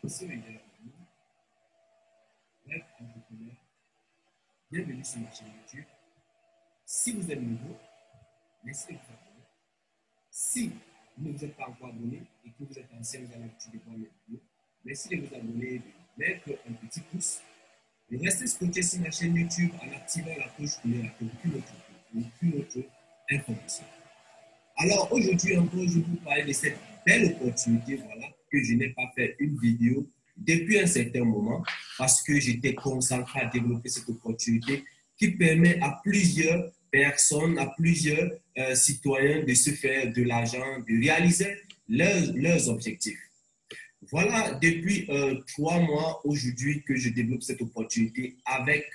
Monsieur et mesdames, bref, entrepreneur, bienvenue sur ma chaîne YouTube. Si vous êtes nouveau, laissez vous abonner. Si vous ne vous êtes pas encore abonné et que vous êtes ancien, vous avez l'habitude de voir mes vidéos, merci de vous abonner, de mettre un petit pouce. Et restez scotché sur ma chaîne YouTube en activant la cloche pour ne rater aucune autre information. Alors aujourd'hui encore, je vais vous parler de cette belle opportunité, voilà, que je n'ai pas fait une vidéo depuis un certain moment parce que j'étais concentré à développer cette opportunité qui permet à plusieurs personnes, à plusieurs citoyens de se faire de l'argent, de réaliser leurs objectifs. Voilà, depuis 3 mois aujourd'hui que je développe cette opportunité avec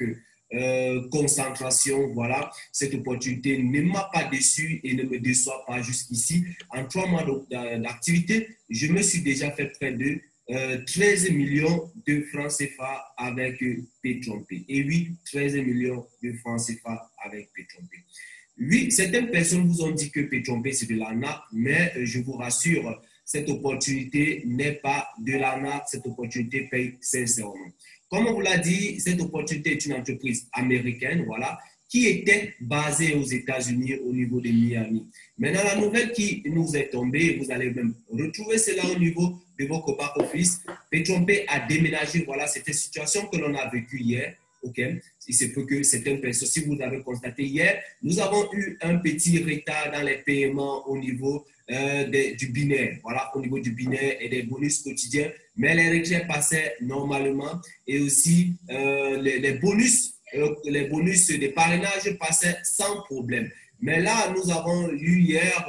concentration. Voilà, cette opportunité ne m'a pas déçu et ne me déçoit pas jusqu'ici. En 3 mois d'activité, je me suis déjà fait près de 13 millions de francs CFA avec P-Trompé. Et oui, 13 millions de francs CFA avec P-Trompé. Oui, certaines personnes vous ont dit que P-Trompé, c'est de l'arnaque, mais je vous rassure, cette opportunité n'est pas de l'arnaque, cette opportunité paye sincèrement. Comme on vous l'a dit, cette opportunité est une entreprise américaine, voilà, qui était basée aux États-Unis au niveau de Miami. Maintenant, la nouvelle qui nous est tombée, vous allez même retrouver cela au niveau de votre back-office. P-Trompé a déménagé, voilà, c'était une situation que l'on a vécue hier. OK, il se peut que certaines personnes, si vous avez constaté hier, nous avons eu un petit retard dans les paiements au niveau du binaire, voilà, au niveau du binaire et des bonus quotidiens, mais les retraits passaient normalement et aussi les bonus de parrainage passaient sans problème. Mais là, nous avons eu hier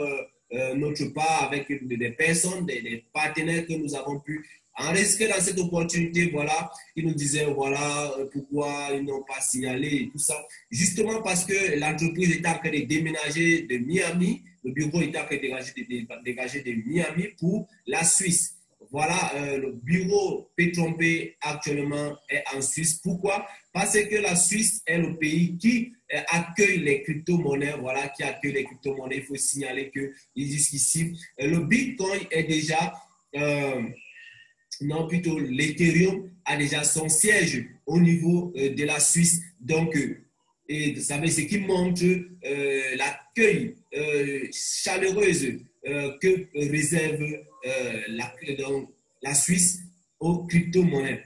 notre part avec des personnes, des partenaires que nous avons pu enregistrer dans cette opportunité, voilà, ils nous disaient, voilà, pourquoi ils n'ont pas signalé et tout ça. Justement parce que l'entreprise était en train de déménager de Miami, le bureau était en train de dégager de Miami pour la Suisse. Voilà, le bureau P-Trompé actuellement est en Suisse. Pourquoi? Parce que la Suisse est le pays qui accueille les crypto-monnaies, voilà, qui accueille les crypto-monnaies. Il faut signaler que jusqu'ici, le Bitcoin est déjà... non, plutôt l'Ethereum a déjà son siège au niveau de la Suisse. Donc, et vous savez, ce qui montre l'accueil chaleureuse que réserve la Suisse aux crypto-monnaies.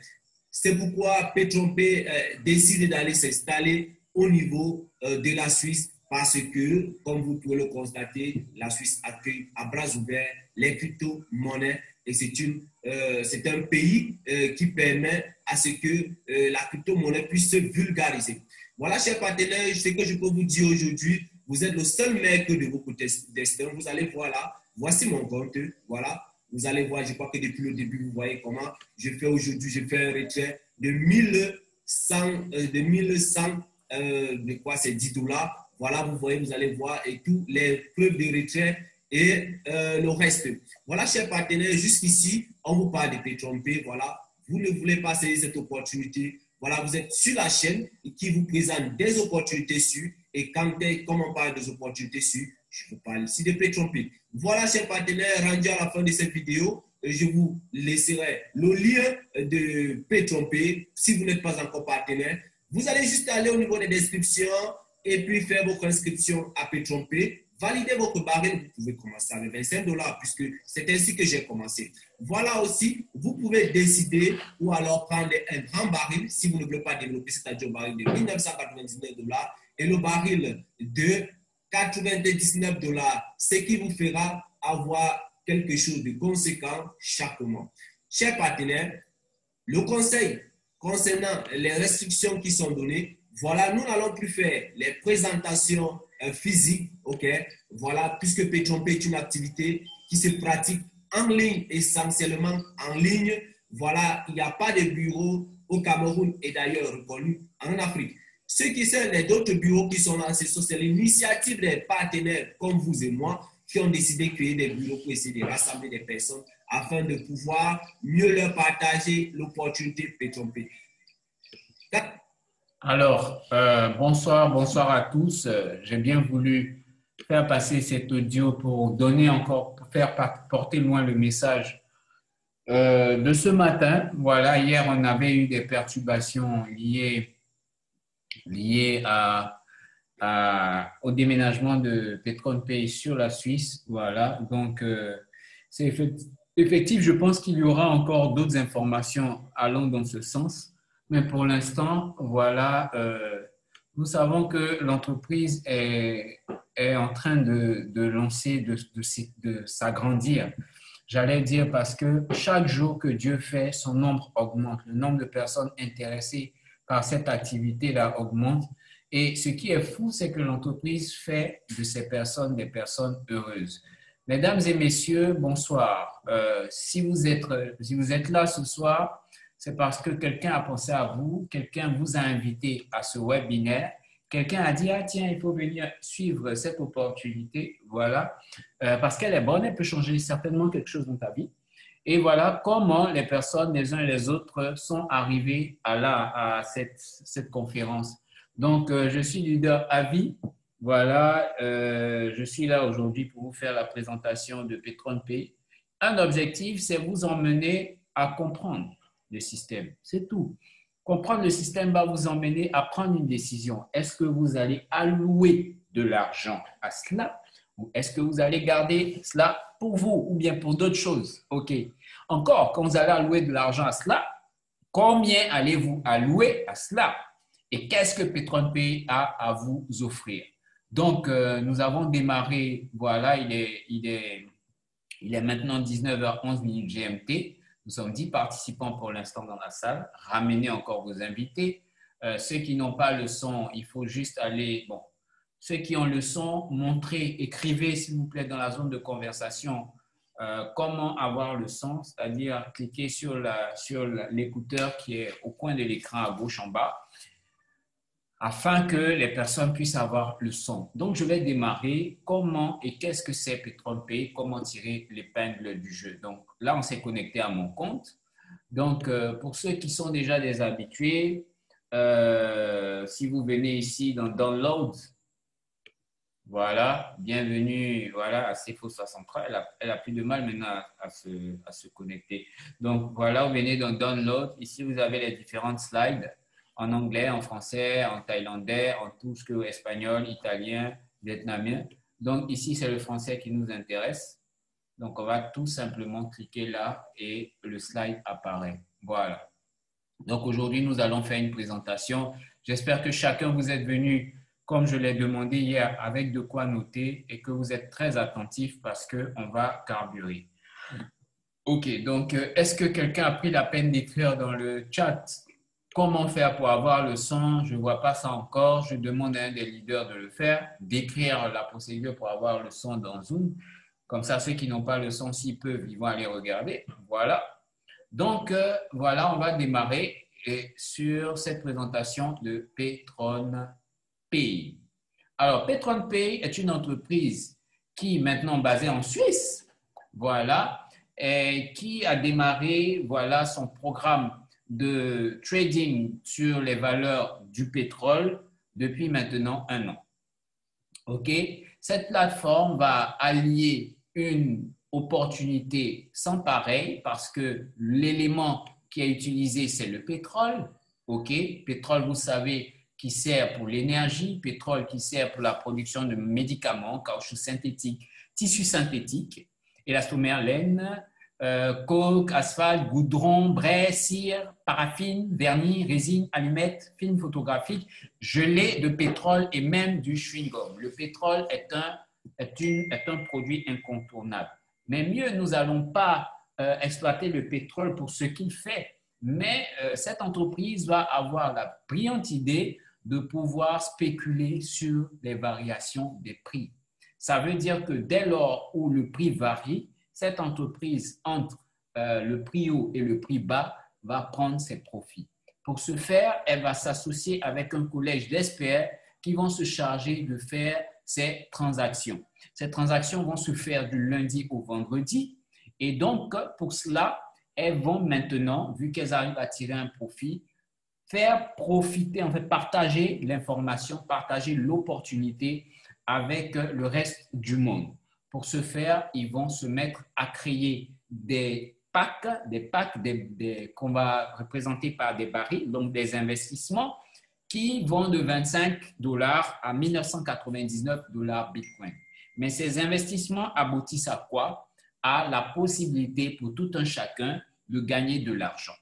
C'est pourquoi P-Trompé décide d'aller s'installer au niveau de la Suisse parce que, comme vous pouvez le constater, la Suisse accueille à bras ouverts les crypto-monnaies et c'est un pays qui permet à ce que la crypto-monnaie puisse se vulgariser. Voilà, chers partenaires, ce que je peux vous dire aujourd'hui, vous êtes le seul maître de votre destin. Vous allez voir là, voici mon compte, voilà. Vous allez voir, je crois que depuis le début, vous voyez comment je fais aujourd'hui. Je fais un retrait de 1100, de quoi c'est 10 $. Voilà, vous voyez, vous allez voir et tous les preuves de retrait et le reste. Voilà, chers partenaires, jusqu'ici, on vous parle de P-Trompé. Voilà, vous ne voulez pas saisir cette opportunité. Voilà, vous êtes sur la chaîne qui vous présente des opportunités sur. Et comme on parle des opportunités sur, je vous parle ici de P-Trompé. Voilà, chers partenaires, rendu à la fin de cette vidéo, je vous laisserai le lien de P-Trompé. Si vous n'êtes pas encore partenaire, vous allez juste aller au niveau des descriptions et puis faire votre inscription à P-Trompé. Validez votre baril, vous pouvez commencer avec 25 $, puisque c'est ainsi que j'ai commencé. Voilà aussi, vous pouvez décider ou alors prendre un grand baril si vous ne voulez pas développer, c'est-à-dire un baril de 1999 $ et le baril de 99 $, ce qui vous fera avoir quelque chose de conséquent chaque mois. Chers partenaires, le conseil concernant les restrictions qui sont données, voilà, nous n'allons plus faire les présentations physiques, ok? Voilà, puisque P-Trompé est une activité qui se pratique en ligne, essentiellement en ligne. Voilà, il n'y a pas de bureau au Cameroun et d'ailleurs reconnu en Afrique. Ce qui sont les autres bureaux qui sont là, c'est l'initiative des partenaires comme vous et moi qui ont décidé de créer des bureaux pour essayer de rassembler des personnes afin de pouvoir mieux leur partager l'opportunité P-Trompé. Alors, bonsoir à tous. J'ai bien voulu faire passer cet audio pour donner encore, pour faire porter loin le message De ce matin, voilà, hier, on avait eu des perturbations liées au déménagement de Petron Pay sur la Suisse. Voilà, donc c'est effectif. Je pense qu'il y aura encore d'autres informations allant dans ce sens. Mais pour l'instant, voilà, nous savons que l'entreprise est en train de lancer, de s'agrandir. J'allais dire parce que chaque jour que Dieu fait, son nombre augmente. Le nombre de personnes intéressées par cette activité-là augmente. Et ce qui est fou, c'est que l'entreprise fait de ces personnes des personnes heureuses. Mesdames et messieurs, bonsoir. Si vous êtes là ce soir, c'est parce que quelqu'un a pensé à vous, quelqu'un vous a invité à ce webinaire, quelqu'un a dit, ah tiens, il faut venir suivre cette opportunité, voilà, parce qu'elle est bonne, elle peut changer certainement quelque chose dans ta vie. Et voilà comment les personnes, les uns et les autres, sont arrivés à cette conférence. Donc, je suis leader à vie. Voilà, je suis là aujourd'hui pour vous faire la présentation de Petron Pay. Un objectif, c'est vous emmener à comprendre le système. C'est tout. Comprendre le système va vous emmener à prendre une décision. Est-ce que vous allez allouer de l'argent à cela ou est-ce que vous allez garder cela pour vous ou bien pour d'autres choses? OK. Encore, quand vous allez allouer de l'argent à cela, combien allez-vous allouer à cela? Et qu'est-ce que Petron Pay a à vous offrir? Donc, nous avons démarré, voilà, il est maintenant 19h11 GMT. Nous sommes 10 participants pour l'instant dans la salle. Ramenez encore vos invités. Ceux qui n'ont pas le son, il faut juste aller, bon, ceux qui ont le son, montrez, écrivez s'il vous plaît dans la zone de conversation comment avoir le son, c'est-à-dire cliquez sur l'écouteur qui est au coin de l'écran à gauche en bas afin que les personnes puissent avoir le son. Donc, je vais démarrer comment et qu'est-ce que c'est Petron Pay, comment tirer l'épingle du jeu. Donc, là, on s'est connecté à mon compte. Donc, pour ceux qui sont déjà des habitués, si vous venez ici dans Download, voilà, bienvenue voilà, à CFO63. Elle a plus de mal maintenant à se connecter. Donc, voilà, vous venez dans Download. Ici, vous avez les différentes slides en anglais, en français, en thaïlandais, en tout ce que espagnol, italien, vietnamien. Donc, ici, c'est le français qui nous intéresse. Donc, on va tout simplement cliquer là et le slide apparaît. Voilà. Donc, aujourd'hui, nous allons faire une présentation. J'espère que chacun vous êtes venu, comme je l'ai demandé hier, avec de quoi noter et que vous êtes très attentifs parce qu'on va carburer. OK, donc, est-ce que quelqu'un a pris la peine d'écrire dans le chat comment faire pour avoir le son? Je ne vois pas ça encore. Je demande à un des leaders de le faire, d'écrire la procédure pour avoir le son dans Zoom. Comme ça, ceux qui n'ont pas le son, s'ils peuvent, ils vont aller regarder. Voilà. Donc, voilà, on va démarrer sur cette présentation de Petron Pay. Alors, Petron Pay est une entreprise qui est maintenant basée en Suisse, voilà, et qui a démarré, voilà, son programme de trading sur les valeurs du pétrole depuis maintenant 1 an. OK? Cette plateforme va allier une opportunité sans pareil parce que l'élément qui est utilisé, c'est le pétrole. OK? Pétrole, vous savez, qui sert pour l'énergie, pétrole qui sert pour la production de médicaments, caoutchouc synthétique, tissu synthétique, élastomère, laine, coke, asphalte, goudron, braie, cire, paraffine, vernis, résine, allumettes, film photographique, gelée de pétrole et même du chewing-gum. Le pétrole est un produit incontournable. Mais mieux, nous n'allons pas exploiter le pétrole pour ce qu'il fait, mais cette entreprise va avoir la brillante idée de pouvoir spéculer sur les variations des prix. Ça veut dire que dès lors où le prix varie, cette entreprise, entre le prix haut et le prix bas, va prendre ses profits. Pour ce faire, elle va s'associer avec un collège d'experts qui vont se charger de faire ces transactions. Ces transactions vont se faire du lundi au vendredi. Et donc, pour cela, elles vont maintenant, vu qu'elles arrivent à tirer un profit, faire profiter, en fait, partager l'information, partager l'opportunité avec le reste du monde. Pour ce faire, ils vont se mettre à créer des packs qu'on va représenter par des barils, donc des investissements qui vont de 25 $ à 1999 $ Bitcoin. Mais ces investissements aboutissent à quoi? À la possibilité pour tout un chacun de gagner de l'argent.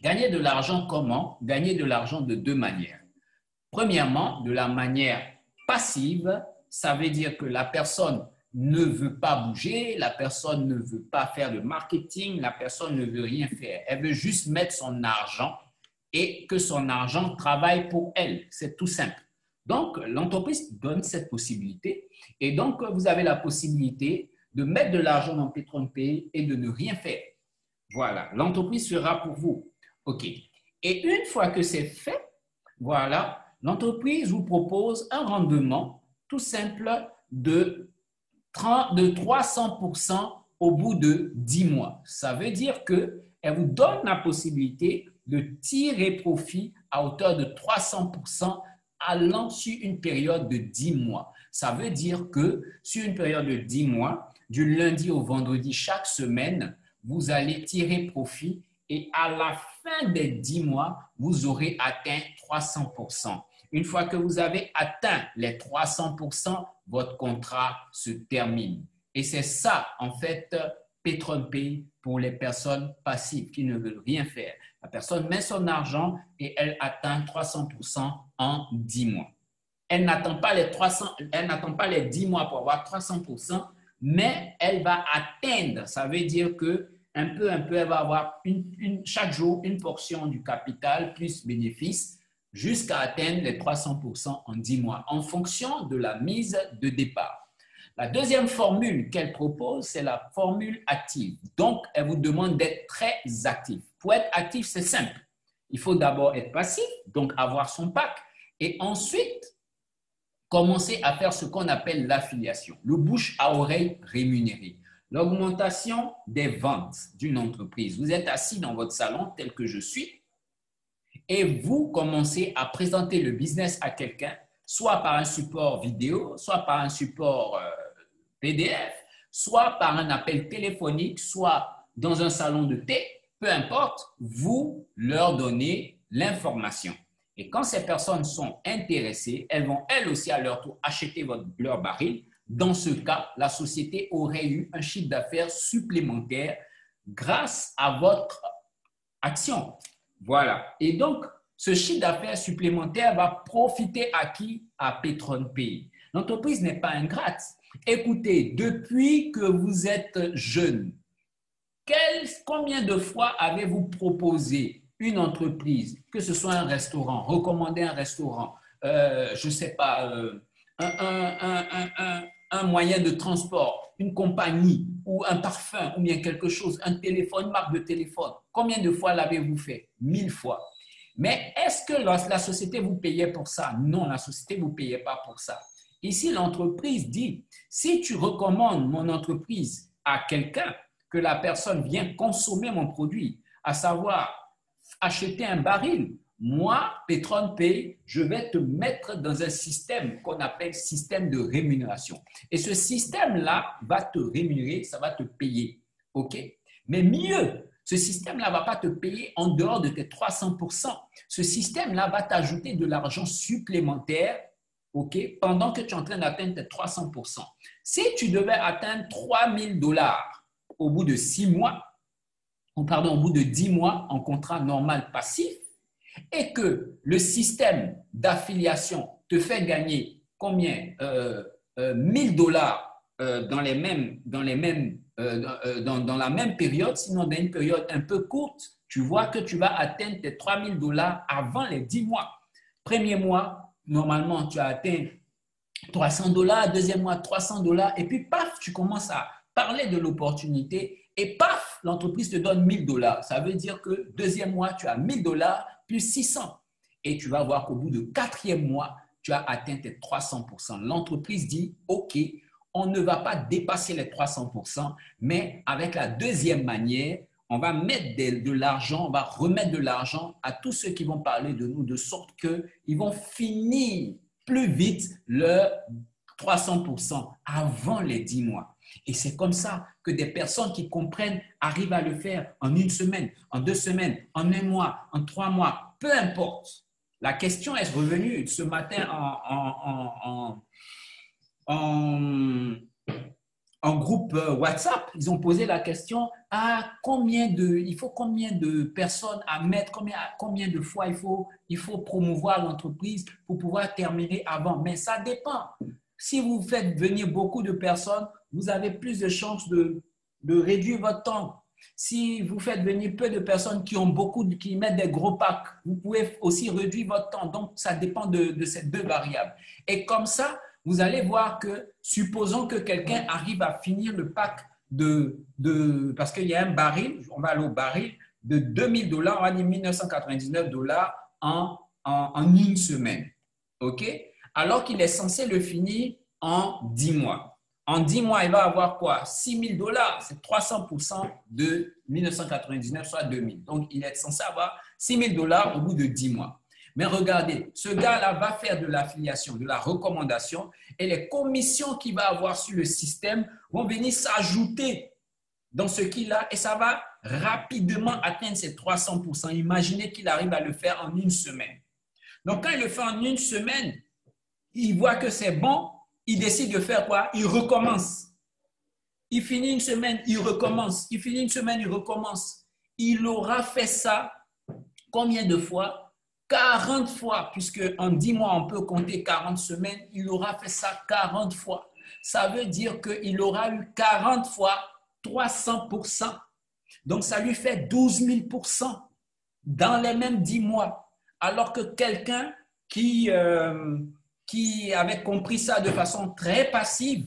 Gagner de l'argent comment? Gagner de l'argent de deux manières. Premièrement, de la manière passive, ça veut dire que la personne ne veut pas bouger, la personne ne veut pas faire de marketing, la personne ne veut rien faire. Elle veut juste mettre son argent et que son argent travaille pour elle. C'est tout simple. Donc, l'entreprise donne cette possibilité et donc, vous avez la possibilité de mettre de l'argent dans PetronPay et de ne rien faire. Voilà, l'entreprise sera pour vous. OK. Et une fois que c'est fait, voilà, l'entreprise vous propose un rendement tout simple de 300% au bout de 10 mois. Ça veut dire qu'elle vous donne la possibilité de tirer profit à hauteur de 300% allant sur une période de 10 mois. Ça veut dire que sur une période de 10 mois, du lundi au vendredi chaque semaine, vous allez tirer profit et à la fin des 10 mois, vous aurez atteint 300%. Une fois que vous avez atteint les 300%, votre contrat se termine. Et c'est ça, en fait, PetronPay pour les personnes passives qui ne veulent rien faire. La personne met son argent et elle atteint 300% en 10 mois. Elle n'attend pas les 10 mois pour avoir 300%, mais elle va atteindre. Ça veut dire que un peu, elle va avoir chaque jour une portion du capital plus bénéfice jusqu'à atteindre les 300% en 10 mois en fonction de la mise de départ. La deuxième formule qu'elle propose, c'est la formule active. Donc, elle vous demande d'être très actif. Pour être actif, c'est simple. Il faut d'abord être passif, donc avoir son pack, et ensuite commencer à faire ce qu'on appelle l'affiliation, le bouche à oreille rémunéré. L'augmentation des ventes d'une entreprise. Vous êtes assis dans votre salon tel que je suis et vous commencez à présenter le business à quelqu'un, soit par un support vidéo, soit par un support PDF, soit par un appel téléphonique, soit dans un salon de thé, peu importe, vous leur donnez l'information. Et quand ces personnes sont intéressées, elles vont elles aussi à leur tour acheter leur baril. Dans ce cas, la société aurait eu un chiffre d'affaires supplémentaire grâce à votre action. Voilà. Et donc, ce chiffre d'affaires supplémentaire va profiter à qui? À PetronPay. L'entreprise n'est pas ingrate. Écoutez, depuis que vous êtes jeune, combien de fois avez-vous proposé une entreprise, que ce soit un restaurant, recommander un restaurant, je ne sais pas, un moyen de transport, une compagnie ou un parfum ou bien quelque chose, un téléphone, une marque de téléphone. Combien de fois l'avez-vous fait? 1000 fois. Mais est-ce que la société vous payait pour ça? Non, la société ne vous payait pas pour ça. Ici, l'entreprise dit, si tu recommandes mon entreprise à quelqu'un, que la personne vient consommer mon produit, à savoir acheter un baril, moi, PetronPay, je vais te mettre dans un système qu'on appelle système de rémunération. Et ce système-là va te rémunérer, ça va te payer. OK? Mais mieux, ce système-là ne va pas te payer en dehors de tes 300%. Ce système-là va t'ajouter de l'argent supplémentaire, OK, pendant que tu es en train d'atteindre tes 300%. Si tu devais atteindre 3000 $ au bout de 6 mois, au bout de 10 mois en contrat normal passif, et que le système d'affiliation te fait gagner combien? 1000 $ dans la même période, sinon dans une période un peu courte, tu vois que tu vas atteindre tes 3000 $ avant les 10 mois. Premier mois, normalement, tu as atteint 300 $, deuxième mois, 300 $, et puis paf, tu commences à parler de l'opportunité et paf, l'entreprise te donne 1000 $. Ça veut dire que deuxième mois, tu as 1000 $ plus 600. Et tu vas voir qu'au bout de quatrième mois, tu as atteint tes 300%. L'entreprise dit, OK, on ne va pas dépasser les 300%, mais avec la deuxième manière, on va mettre de l'argent, on va remettre de l'argent à tous ceux qui vont parler de nous, de sorte qu'ils vont finir plus vite leur 300% avant les 10 mois. Et c'est comme ça que des personnes qui comprennent arrivent à le faire en 1 semaine, en 2 semaines, en 1 mois, en 3 mois, peu importe. La question est revenue ce matin en groupe WhatsApp. Ils ont posé la question il faut combien de personnes à mettre, combien de fois il faut promouvoir l'entreprise pour pouvoir terminer avant. Mais ça dépend. Si vous faites venir beaucoup de personnes, vous avez plus de chances de réduire votre temps. Si vous faites venir peu de personnes qui mettent des gros packs, vous pouvez aussi réduire votre temps. Donc, ça dépend de ces 2 variables. Et comme ça, vous allez voir que, supposons que quelqu'un arrive à finir le pack parce qu'il y a un baril, on va aller au baril, de $2000, on va dire $1999 en 1 semaine. OK? Alors qu'il est censé le finir en 10 mois. En 10 mois, il va avoir quoi? $6000, c'est 300% de 1999, soit 2000. Donc, il est censé avoir $6000 au bout de 10 mois. Mais regardez, ce gars-là va faire de l'affiliation, de la recommandation, et les commissions qu'il va avoir sur le système vont venir s'ajouter dans ce qu'il a, et ça va rapidement atteindre ces 300%. Imaginez qu'il arrive à le faire en 1 semaine. Donc, quand il le fait en 1 semaine, il voit que c'est bon, il décide de faire quoi? Il recommence. Il finit 1 semaine, il recommence. Il finit 1 semaine, il recommence. Il aura fait ça combien de fois? 40 fois, puisque en 10 mois, on peut compter 40 semaines. Il aura fait ça 40 fois. Ça veut dire qu'il aura eu 40 fois 300%. Donc, ça lui fait 12 000% dans les mêmes 10 mois. Alors que quelqu'un qui avait compris ça de façon très passive,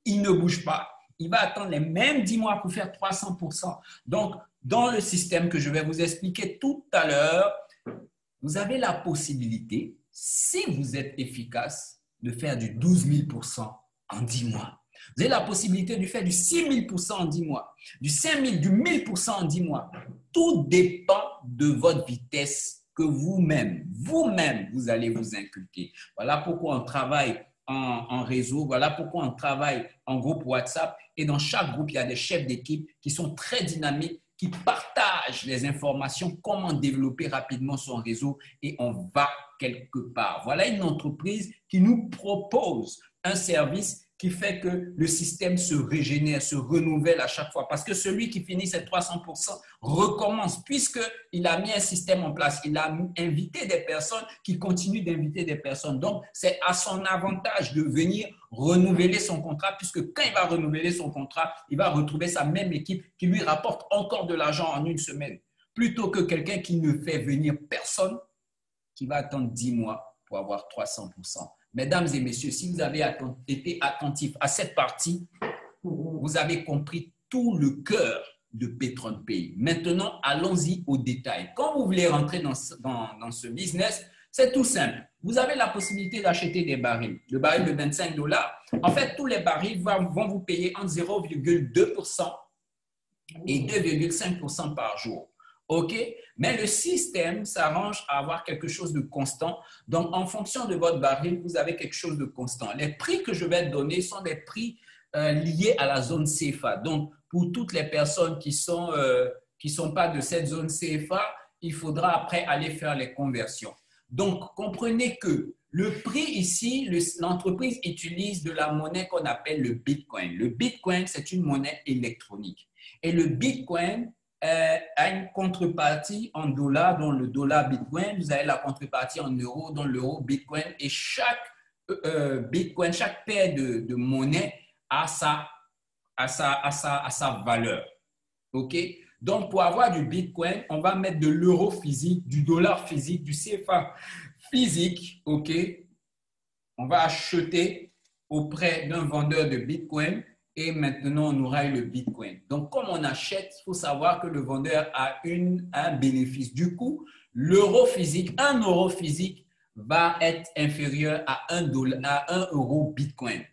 il ne bouge pas. Il va attendre les mêmes 10 mois pour faire 300%. Donc, dans le système que je vais vous expliquer tout à l'heure, vous avez la possibilité, si vous êtes efficace, de faire du 12 000% en 10 mois. Vous avez la possibilité de faire du 6 000% en 10 mois, du 5 000, du 1000% en 10 mois. Tout dépend de votre vitesse que vous-même, vous allez vous inculquer. Voilà pourquoi on travaille en réseau, voilà pourquoi on travaille en groupe WhatsApp. Et dans chaque groupe, il y a des chefs d'équipe qui sont très dynamiques, qui partagent les informations, comment développer rapidement son réseau et on va quelque part. Voilà une entreprise qui nous propose un service qui fait que le système se régénère, se renouvelle à chaque fois. Parce que celui qui finit ses 300% recommence, puisqu'il a mis un système en place. Il a invité des personnes qui continuent d'inviter des personnes. Donc, c'est à son avantage de venir renouveler son contrat, puisque quand il va renouveler son contrat, il va retrouver sa même équipe qui lui rapporte encore de l'argent en 1 semaine, plutôt que quelqu'un qui ne fait venir personne, qui va attendre 10 mois pour avoir 300%. Mesdames et messieurs, si vous avez été attentifs à cette partie, vous avez compris tout le cœur de PatronPay. Maintenant, allons-y au détail. Quand vous voulez rentrer dans ce business, c'est tout simple. Vous avez la possibilité d'acheter des barils. Le baril de $25, en fait, tous les barils vont vous payer entre 0,2% et 2,5% par jour. OK? Mais le système s'arrange à avoir quelque chose de constant. Donc, en fonction de votre baril, vous avez quelque chose de constant. Les prix que je vais donner sont des prix liés à la zone CFA. Donc, pour toutes les personnes qui sont pas de cette zone CFA, il faudra après aller faire les conversions. Donc, comprenez que le prix ici, l'entreprise utilise de la monnaie qu'on appelle le Bitcoin. Le Bitcoin, c'est une monnaie électronique. Et le Bitcoin a une contrepartie en dollars, dont le dollar Bitcoin. Vous avez la contrepartie en euros, dont l'euro Bitcoin. Et chaque Bitcoin, chaque paire de monnaie a sa valeur. OK? Donc, pour avoir du Bitcoin, on va mettre de l'euro physique, du dollar physique, du CFA physique. OK? On va acheter auprès d'un vendeur de Bitcoin. Et maintenant, on aura eu le Bitcoin. Donc, comme on achète, il faut savoir que le vendeur a un bénéfice. Du coup, l'euro physique, 1 euro physique va être inférieur à 1 euro Bitcoin.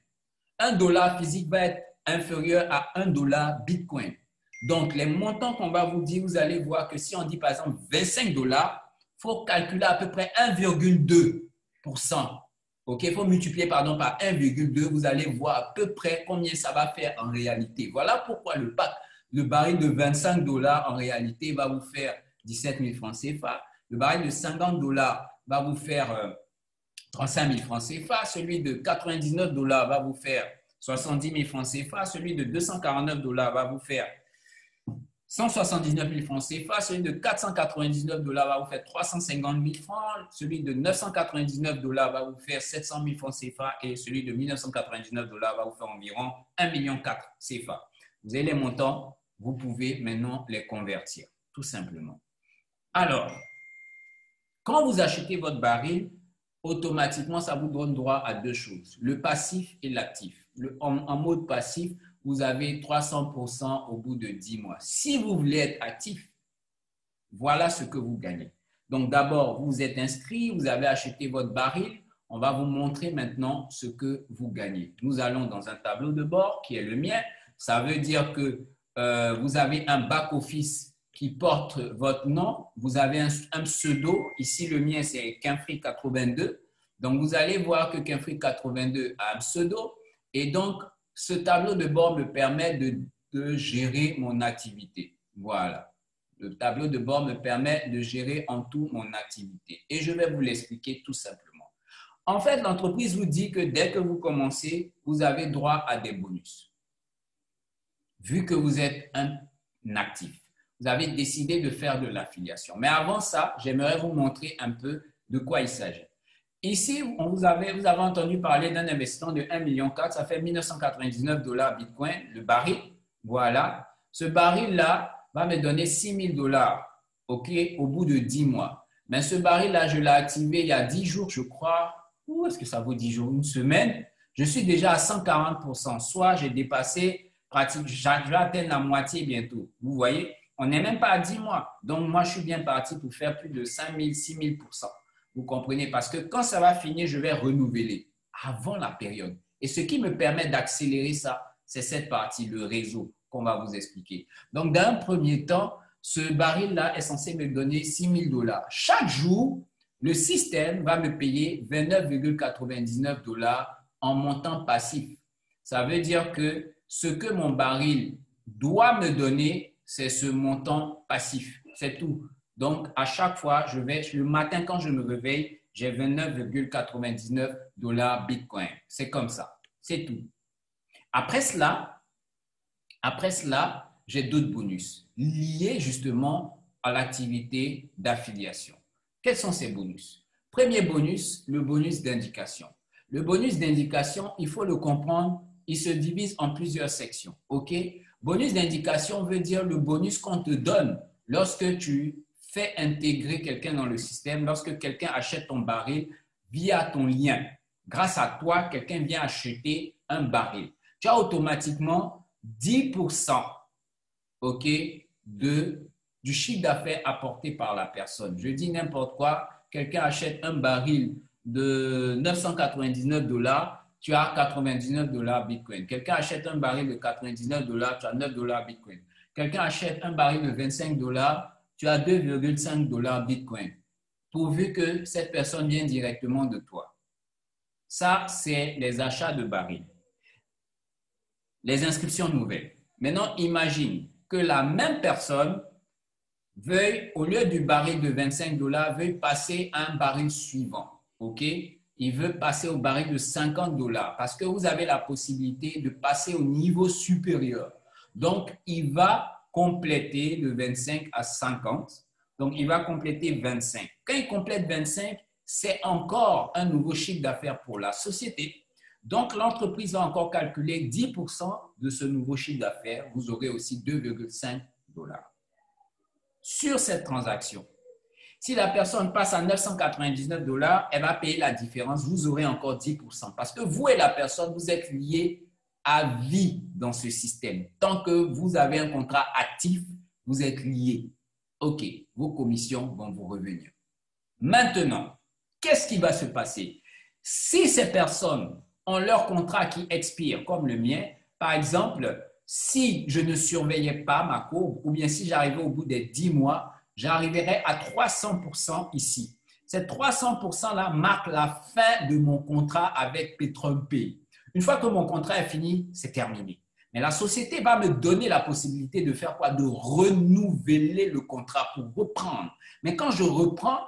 1 dollar physique va être inférieur à 1 dollar Bitcoin. Donc, les montants qu'on va vous dire, vous allez voir que si on dit par exemple $25, il faut calculer à peu près 1,2%. OK, il faut multiplier pardon, par 1,2. Vous allez voir à peu près combien ça va faire en réalité. Voilà pourquoi le baril de 25 dollars en réalité va vous faire 17 000 francs CFA. Le baril de 50 dollars va vous faire 35 000 francs CFA. Celui de 99 dollars va vous faire 70 000 francs CFA. Celui de 249 dollars va vous faire 179 000 francs CFA, celui de 499 dollars va vous faire 350 000 francs, celui de 999 dollars va vous faire 700 000 francs CFA et celui de 1999 dollars va vous faire environ 1,4 million CFA. Vous avez les montants, vous pouvez maintenant les convertir, tout simplement. Alors, quand vous achetez votre baril, automatiquement, ça vous donne droit à deux choses, le passif et l'actif. En mode passif, vous avez 300% au bout de 10 mois. Si vous voulez être actif, voilà ce que vous gagnez. Donc, d'abord, vous êtes inscrit, vous avez acheté votre baril. On va vous montrer maintenant ce que vous gagnez. Nous allons dans un tableau de bord qui est le mien. Ça veut dire que vous avez un back-office qui porte votre nom. Vous avez un pseudo. Ici, le mien, c'est Quinfri82. Donc, vous allez voir que Quinfri82 a un pseudo. Et donc, ce tableau de bord me permet de gérer mon activité. Voilà. Le tableau de bord me permet de gérer en tout mon activité. Et je vais vous l'expliquer tout simplement. En fait, l'entreprise vous dit que dès que vous commencez, vous avez droit à des bonus. Vu que vous êtes un actif, vous avez décidé de faire de l'affiliation. Mais avant ça, j'aimerais vous montrer un peu de quoi il s'agit. Ici, vous avez entendu parler d'un investissement de 1,4 million, ça fait 1999 dollars Bitcoin, le baril. Voilà. Ce baril-là va me donner 6 000 dollars, OK, au bout de 10 mois. Mais ce baril-là, je l'ai activé il y a 10 jours, je crois. Où est-ce que ça vaut 10 jours? Une semaine. Je suis déjà à 140%. Soit j'ai dépassé, je vais atteindre la moitié bientôt. Vous voyez, on n'est même pas à 10 mois. Donc, moi, je suis bien parti pour faire plus de 5 000, 6 000%. Vous comprenez? Parce que quand ça va finir, je vais renouveler avant la période. Et ce qui me permet d'accélérer ça, c'est cette partie, le réseau qu'on va vous expliquer. Donc, dans un premier temps, ce baril-là est censé me donner 6 000 dollars. Chaque jour, le système va me payer 29,99 dollars en montant passif. Ça veut dire que ce que mon baril doit me donner, c'est ce montant passif. C'est tout. Donc, à chaque fois, le matin, quand je me réveille, j'ai 29,99 dollars Bitcoin. C'est comme ça. C'est tout. Après cela, j'ai d'autres bonus liés justement à l'activité d'affiliation. Quels sont ces bonus? Premier bonus, le bonus d'indication. Le bonus d'indication, il faut le comprendre, il se divise en plusieurs sections. OK? Bonus d'indication veut dire le bonus qu'on te donne lorsque tu fais intégrer quelqu'un dans le système, lorsque quelqu'un achète ton baril via ton lien. Grâce à toi, quelqu'un vient acheter un baril. Tu as automatiquement 10%, OK, du chiffre d'affaires apporté par la personne. Je dis n'importe quoi, quelqu'un achète un baril de 999 dollars, tu as 99 dollars Bitcoin. Quelqu'un achète un baril de 99 dollars, tu as 9 dollars Bitcoin. Quelqu'un achète un baril de 25 dollars, tu as 2,5 dollars Bitcoin, pourvu que cette personne vienne directement de toi. Ça, c'est les achats de barils. Les inscriptions nouvelles. Maintenant, imagine que la même personne veuille, au lieu du baril de 25 dollars, veuille passer à un baril suivant. OK? Il veut passer au baril de 50 dollars parce que vous avez la possibilité de passer au niveau supérieur. Donc, il va compléter de 25 à 50. Donc, il va compléter 25. Quand il complète 25, c'est encore un nouveau chiffre d'affaires pour la société. Donc, l'entreprise va encore calculer 10% de ce nouveau chiffre d'affaires. Vous aurez aussi 2,5 dollars. Sur cette transaction, si la personne passe à 999 dollars, elle va payer la différence. Vous aurez encore 10%. Parce que vous et la personne, vous êtes liés à vie dans ce système. Tant que vous avez un contrat actif, vous êtes liés. OK, vos commissions vont vous revenir. Maintenant, qu'est-ce qui va se passer? Si ces personnes ont leur contrat qui expire, comme le mien, par exemple, si je ne surveillais pas ma courbe, ou bien si j'arrivais au bout des 10 mois, j'arriverais à 300% ici. Ces 300%-là marquent la fin de mon contrat avec Petron-P. Une fois que mon contrat est fini, c'est terminé. Mais la société va me donner la possibilité de faire quoi? De renouveler le contrat pour reprendre. Mais quand je reprends,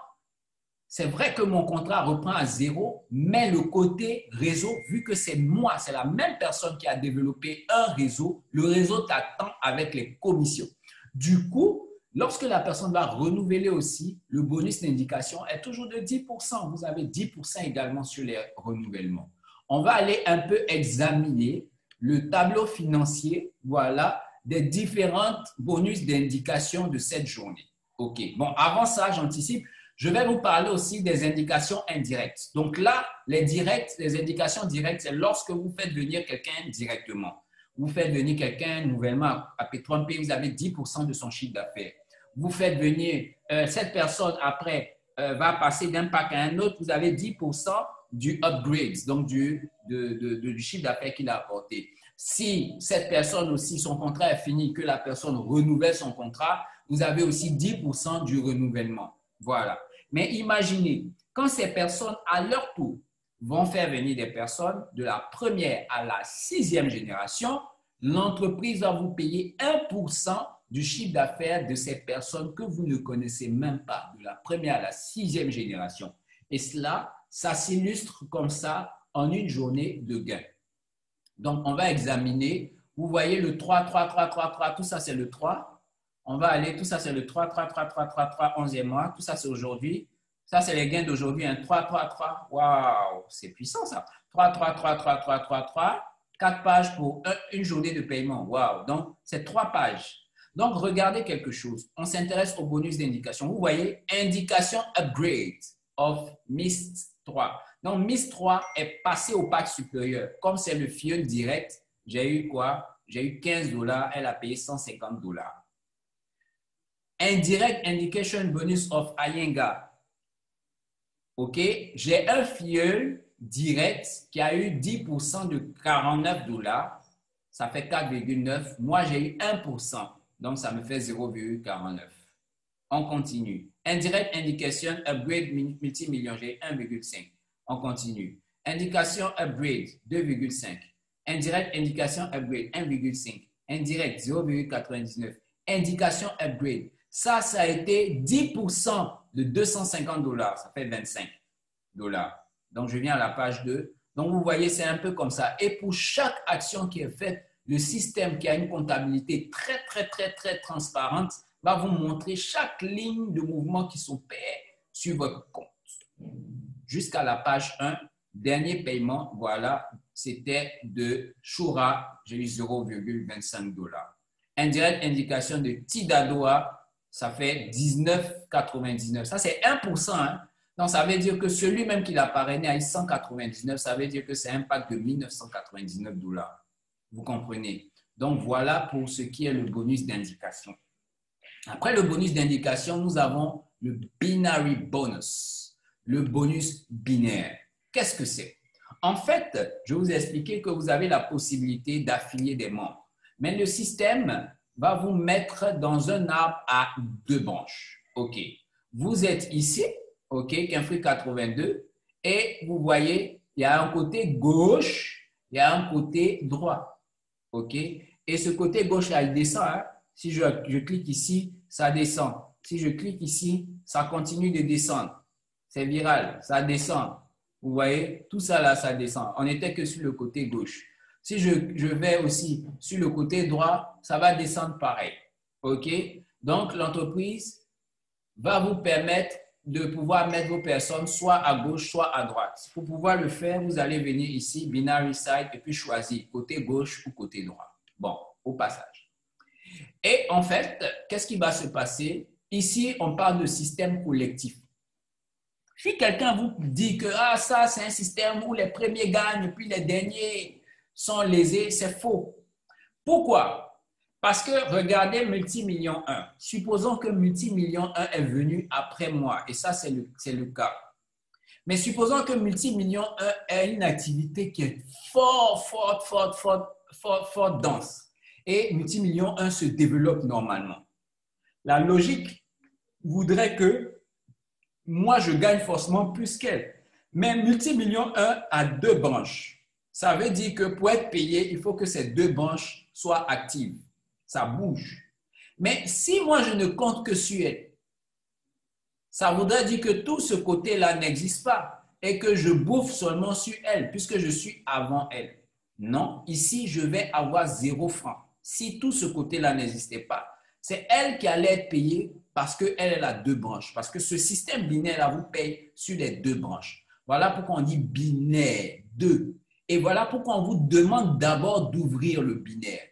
c'est vrai que mon contrat reprend à zéro, mais le côté réseau, vu que c'est moi, c'est la même personne qui a développé un réseau, le réseau t'attend avec les commissions. Du coup, lorsque la personne va renouveler aussi, le bonus d'indication est toujours de 10%. Vous avez 10% également sur les renouvellements. On va aller un peu examiner le tableau financier, voilà, des différentes bonus d'indication de cette journée. OK. Bon, avant ça, j'anticipe. Je vais vous parler aussi des indications indirectes. Donc là, les indications directes, c'est lorsque vous faites venir quelqu'un directement. Vous faites venir quelqu'un nouvellement à Petron-P, vous avez 10% de son chiffre d'affaires. Vous faites venir cette personne après va passer d'un pack à un autre, vous avez 10% du upgrade, donc du chiffre d'affaires qu'il a apporté. Si cette personne aussi, son contrat est fini, que la personne renouvelle son contrat, vous avez aussi 10% du renouvellement. Voilà. Mais imaginez, quand ces personnes, à leur tour, vont faire venir des personnes de la première à la 6e génération, l'entreprise va vous payer 1% du chiffre d'affaires de ces personnes que vous ne connaissez même pas, de la première à la 6e génération. Et cela, ça s'illustre comme ça en une journée de gain. Donc, on va examiner. Vous voyez le 3, 3, 3, 3, 3, tout ça, c'est le 3. On va aller, tout ça, c'est le 3, 3, 3, 3, 3, 3, 11e mois. Tout ça, c'est aujourd'hui. Ça, c'est les gains d'aujourd'hui. 3, 3, 3. Waouh, c'est puissant, ça. 3, 3, 3, 3, 3, 3, 3. 4 pages pour une journée de paiement. Waouh. Donc, c'est 3 pages. Donc, regardez quelque chose. On s'intéresse au bonus d'indication. Vous voyez, indication upgrade of MIST 3. Donc, MIST 3 est passé au pack supérieur. Comme c'est le fuel direct, j'ai eu quoi? J'ai eu $15. Elle a payé $150. Indirect indication bonus of Iyengar. OK? J'ai un fuel direct qui a eu 10% de $49. Ça fait 4,9. Moi, j'ai eu 1%. Donc, ça me fait 0,49. On continue. Indirect indication upgrade multimillion, j'ai 1,5. On continue. Indication upgrade, 2,5. Indirect indication upgrade, 1,5. Indirect, 0,99. Indication upgrade. Ça a été 10% de $250. Ça fait $25. Donc, je viens à la page 2. Donc, vous voyez, c'est un peu comme ça. Et pour chaque action qui est faite, le système qui a une comptabilité très, très, très, très transparente va vous montrer chaque ligne de mouvement qui s'opère sur votre compte. Jusqu'à la page 1, dernier paiement, voilà, c'était de Shura, j'ai eu $0,25. Indirect indication de Tidadoa, ça fait 19,99. Ça, c'est 1%. Hein? Donc, ça veut dire que celui même qui l'a parrainé a eu 199. Ça veut dire que c'est un pack de $1,999. Vous comprenez? Donc, voilà pour ce qui est le bonus d'indication. Après le bonus d'indication, nous avons le binary bonus, le bonus binaire. Qu'est-ce que c'est? En fait, je vous ai expliqué que vous avez la possibilité d'affilier des membres. Mais le système va vous mettre dans un arbre à 2 branches. OK. Vous êtes ici, OK, Quinfree 82, et vous voyez, il y a un côté gauche, il y a un côté droit. OK? Et ce côté gauche-là, il descend. Hein? Si je clique ici, ça descend. Si je clique ici, ça continue de descendre. C'est viral, ça descend. Vous voyez, tout ça là, ça descend. On n'était que sur le côté gauche. Si je vais aussi sur le côté droit, ça va descendre pareil. OK? Donc, l'entreprise va vous permettre de pouvoir mettre vos personnes soit à gauche, soit à droite. Pour pouvoir le faire, vous allez venir ici, Binary Side, et puis choisir côté gauche ou côté droit. Bon, au passage. Et en fait, qu'est-ce qui va se passer? Ici, on parle de système collectif. Si quelqu'un vous dit que ça, c'est un système où les premiers gagnent, puis les derniers sont lésés, c'est faux. Pourquoi? Parce que regardez Multimillion 1. Supposons que Multimillion 1 est venu après moi, et ça, c'est le cas. Mais supposons que Multimillion 1 ait une activité qui est fort dense. Et Multimillion 1 se développe normalement. La logique voudrait que moi, je gagne forcément plus qu'elle. Mais multimillion 1 a 2 branches. Ça veut dire que pour être payé, il faut que ces 2 branches soient actives. Ça bouge. Mais si moi, je ne compte que sur elle, ça voudrait dire que tout ce côté-là n'existe pas et que je bouffe seulement sur elle puisque je suis avant elle. Non, ici, je vais avoir 0 franc. Si tout ce côté-là n'existait pas, c'est elle qui allait être payée parce qu'elle a 2 branches. Parce que ce système binaire-là vous paye sur les 2 branches. Voilà pourquoi on dit binaire, 2. Et voilà pourquoi on vous demande d'abord d'ouvrir le binaire.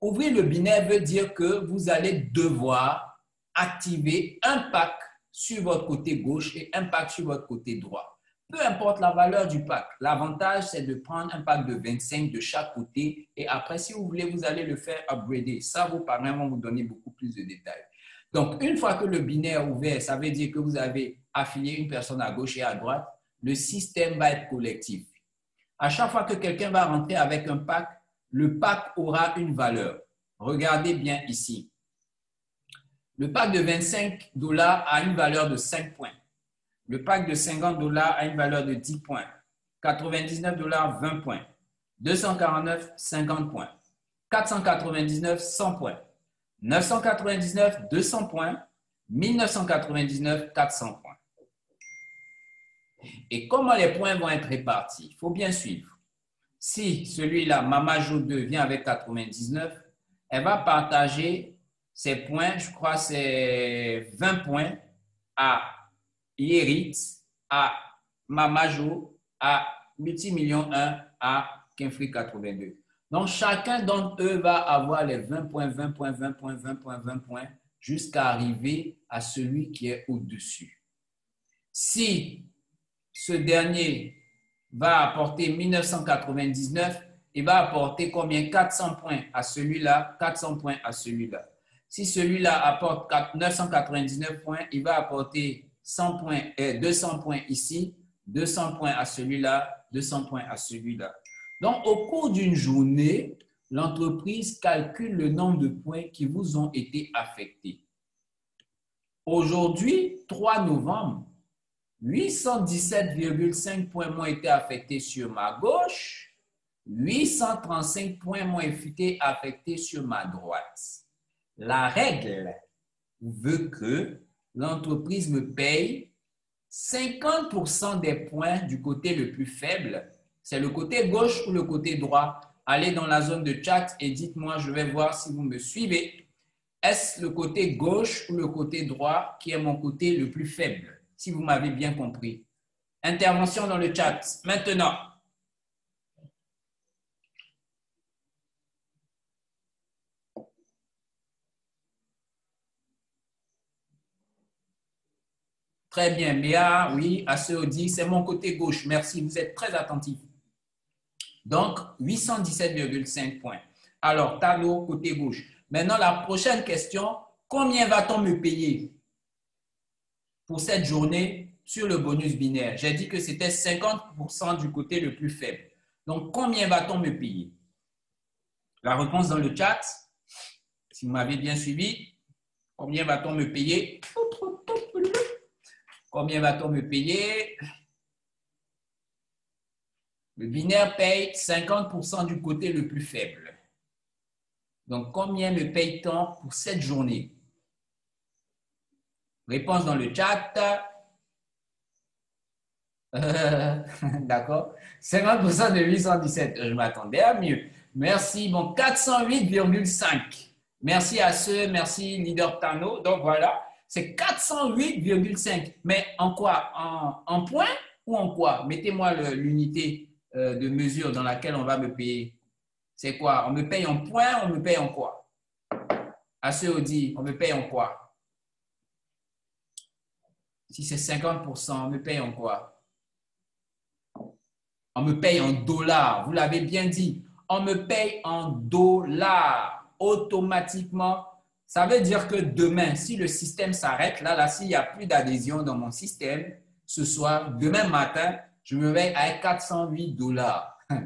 Ouvrir le binaire veut dire que vous allez devoir activer un pack sur votre côté gauche et un pack sur votre côté droit. Peu importe la valeur du pack. L'avantage, c'est de prendre un pack de 25 de chaque côté et après, si vous voulez, vous allez le faire upgrader. Ça, vos parents vont vous donner beaucoup plus de détails. Donc, une fois que le binaire est ouvert, ça veut dire que vous avez affilié une personne à gauche et à droite. Le système va être collectif. À chaque fois que quelqu'un va rentrer avec un pack, le pack aura une valeur. Regardez bien ici. Le pack de 25 $ a une valeur de 5 points. Le pack de 50 $ a une valeur de 10 points. 99 $, 20 points. 249, 50 points. 499, 100 points. 999, 200 points. 1999, 400 points. Et comment les points vont être répartis? Il faut bien suivre. Si celui-là, Mamajo 2, vient avec 99, elle va partager ses points, je crois c'est 20 points à Yeritz, à Mamajo, à Multimillion 1, à Kinfree 82. Donc, chacun d'entre eux va avoir les 20 points, 20 points, 20 points, 20 points, 20 points, jusqu'à arriver à celui qui est au-dessus. Si ce dernier va apporter 1999, il va apporter combien? 400 points à celui-là, 400 points à celui-là. Si celui-là apporte 999 points, il va apporter 100 points, 200 points ici, 200 points à celui-là, 200 points à celui-là. Donc, au cours d'une journée, l'entreprise calcule le nombre de points qui vous ont été affectés. Aujourd'hui, 3 novembre, 817,5 points m'ont été affectés sur ma gauche, 835 points m'ont été affectés sur ma droite. La règle veut que l'entreprise me paye 50% des points du côté le plus faible. C'est le côté gauche ou le côté droit? Allez dans la zone de chat et dites-moi, je vais voir si vous me suivez. Est-ce le côté gauche ou le côté droit qui est mon côté le plus faible? Si vous m'avez bien compris. Intervention dans le chat. Maintenant. Très bien. Béa, oui, Asseodi, c'est mon côté gauche. Merci, vous êtes très attentifs. Donc, 817,5 points. Alors, Talo, côté gauche. Maintenant, la prochaine question, combien va-t-on me payer pour cette journée sur le bonus binaire? J'ai dit que c'était 50% du côté le plus faible. Donc, combien va-t-on me payer? La réponse dans le chat, si vous m'avez bien suivi, combien va-t-on me payer? Combien va-t-on me payer? Le binaire paye 50% du côté le plus faible. Donc, combien me paye-t-on pour cette journée? Réponse dans le chat. D'accord. 50% de 817. Je m'attendais à mieux. Merci. Bon, 408,5. Merci à ceux. Merci, Leader Tano. Donc, voilà. C'est 408,5. Mais en quoi? En points ou en quoi? Mettez-moi l'unité de mesure dans laquelle on va me payer. C'est quoi? On me paye en points, on me paye en quoi? À ceux qui disent, on me paye en quoi? Si c'est 50%, on me paye en quoi? On me paye en dollars. Vous l'avez bien dit. On me paye en dollars. Automatiquement, ça veut dire que demain, si le système s'arrête, là, s'il n'y a plus d'adhésion dans mon système, ce soir, demain matin, je me réveille avec 408 $.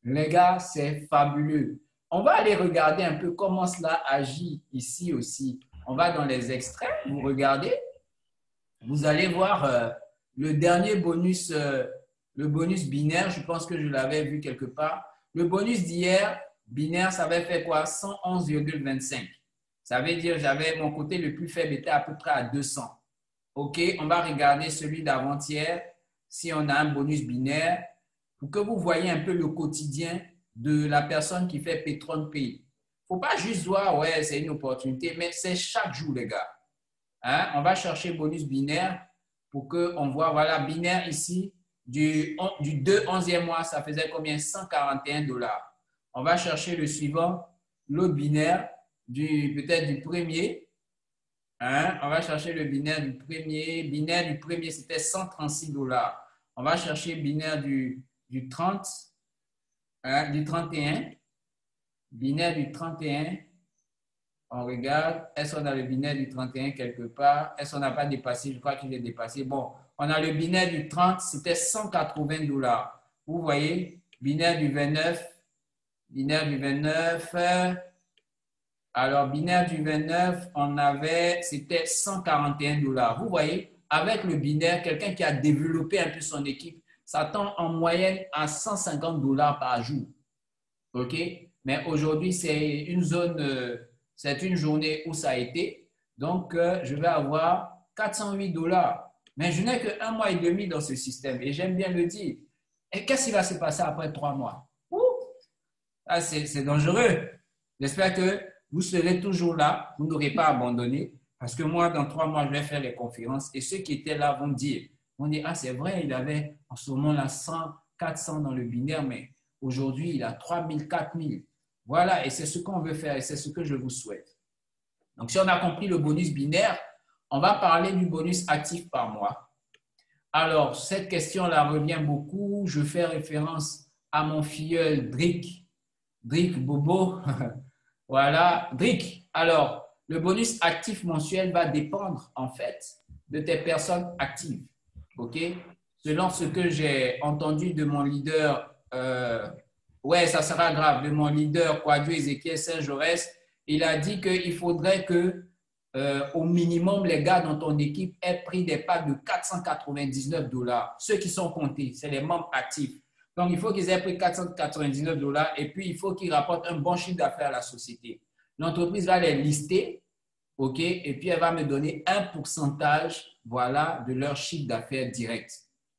Les gars, c'est fabuleux. On va aller regarder un peu comment cela agit ici aussi. On va dans les extraits, vous regardez. vous allez voir le dernier bonus, le bonus binaire. Je pense que je l'avais vu quelque part. Le bonus d'hier, binaire, ça avait fait quoi? 111,25. Ça veut dire j'avais mon côté le plus faible était à peu près à 200. OK, on va regarder celui d'avant-hier. Si on a un bonus binaire, pour que vous voyez un peu le quotidien de la personne qui fait PatreonPay. Il ne faut pas juste voir, ouais, c'est une opportunité, mais c'est chaque jour, les gars. Hein? On va chercher bonus binaire pour qu'on voit, voilà, binaire ici, du 2 11e mois, ça faisait combien? 141 $. On va chercher le suivant, l'autre binaire, peut-être du premier. Hein? On va chercher le binaire du premier. Binaire du premier, c'était 136 $. On va chercher binaire du 30, hein, du 31. Binaire du 31. On regarde. Est-ce qu'on a le binaire du 31 quelque part? Est-ce qu'on n'a pas dépassé? Je crois qu'il est dépassé. Bon, on a le binaire du 30, c'était 180 $. Vous voyez, binaire du 29. Binaire du 29. Alors, binaire du 29, c'était 141 $. Vous voyez, avec le binaire, quelqu'un qui a développé un peu son équipe s'attend en moyenne à 150 $ par jour. OK? Mais aujourd'hui, c'est une journée où ça a été. Donc, je vais avoir 408 $. Mais je n'ai qu'un mois et demi dans ce système et j'aime bien le dire. Et qu'est-ce qui va se passer après 3 mois? Ah, c'est dangereux. J'espère que vous serez toujours là, vous n'aurez pas abandonné, parce que moi, dans 3 mois, je vais faire les conférences et ceux qui étaient là vont dire, ah, c'est vrai, il avait en ce moment-là 100, 400 dans le binaire, mais aujourd'hui, il a 3000, 4000. Voilà, et c'est ce qu'on veut faire et c'est ce que je vous souhaite. Donc, si on a compris le bonus binaire, on va parler du bonus actif par mois. Alors, cette question-là revient beaucoup. Je fais référence à mon filleul Drick Bobo. Voilà, Drick. Alors, le bonus actif mensuel va dépendre, en fait, de tes personnes actives. OK? Selon ce que j'ai entendu de mon leader, ouais, ça sera grave, de mon leader, Kwadwo Ezekiel Saint-Jaurès, il a dit qu'il faudrait que, au minimum, les gars dans ton équipe aient pris des packs de 499 $. Ceux qui sont comptés, c'est les membres actifs. Donc, il faut qu'ils aient pris 499 $ et puis il faut qu'ils rapportent un bon chiffre d'affaires à la société. L'entreprise va les lister, OK, et puis elle va me donner un pourcentage, voilà, de leur chiffre d'affaires direct,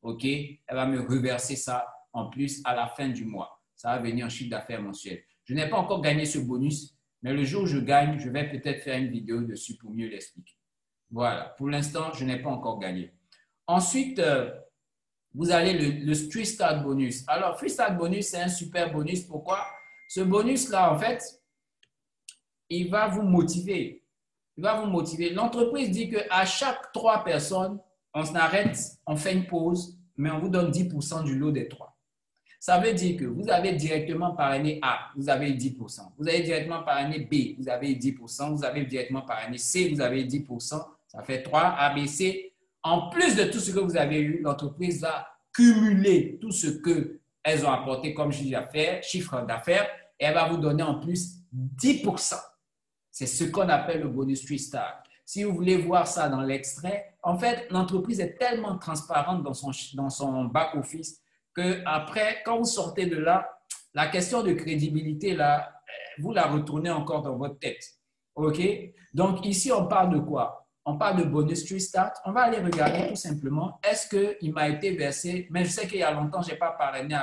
OK. Elle va me reverser ça en plus à la fin du mois. Ça va venir en chiffre d'affaires mensuel. Je n'ai pas encore gagné ce bonus, mais le jour où je gagne, je vais peut-être faire une vidéo dessus pour mieux l'expliquer. Voilà, pour l'instant, je n'ai pas encore gagné. Ensuite, vous avez le Street Start Bonus. Alors, Free Start Bonus, c'est un super bonus. Pourquoi? Ce bonus-là, en fait, il va vous motiver. Il va vous motiver. L'entreprise dit qu'à chaque 3 personnes, on s'arrête, on fait une pause, mais on vous donne 10% du lot des 3. Ça veut dire que vous avez directement parrainé A, vous avez 10%. Vous avez directement parrainé B, vous avez 10%. Vous avez directement parrainé C, vous avez 10%. Ça fait 3, A, B, C. En plus de tout ce que vous avez eu, l'entreprise va cumuler tout ce qu'elles ont apporté comme chiffre d'affaires et elle va vous donner en plus 10%. C'est ce qu'on appelle le bonus Street Start. Si vous voulez voir ça dans l'extrait, en fait, l'entreprise est tellement transparente dans son back-office qu'après, quand vous sortez de là, la question de crédibilité, là, vous la retournez encore dans votre tête. OK? Donc, ici, on parle de quoi? On parle de bonus Street Start. On va aller regarder tout simplement, est-ce qu'il m'a été versé? Mais je sais qu'il y a longtemps, je n'ai pas parrainé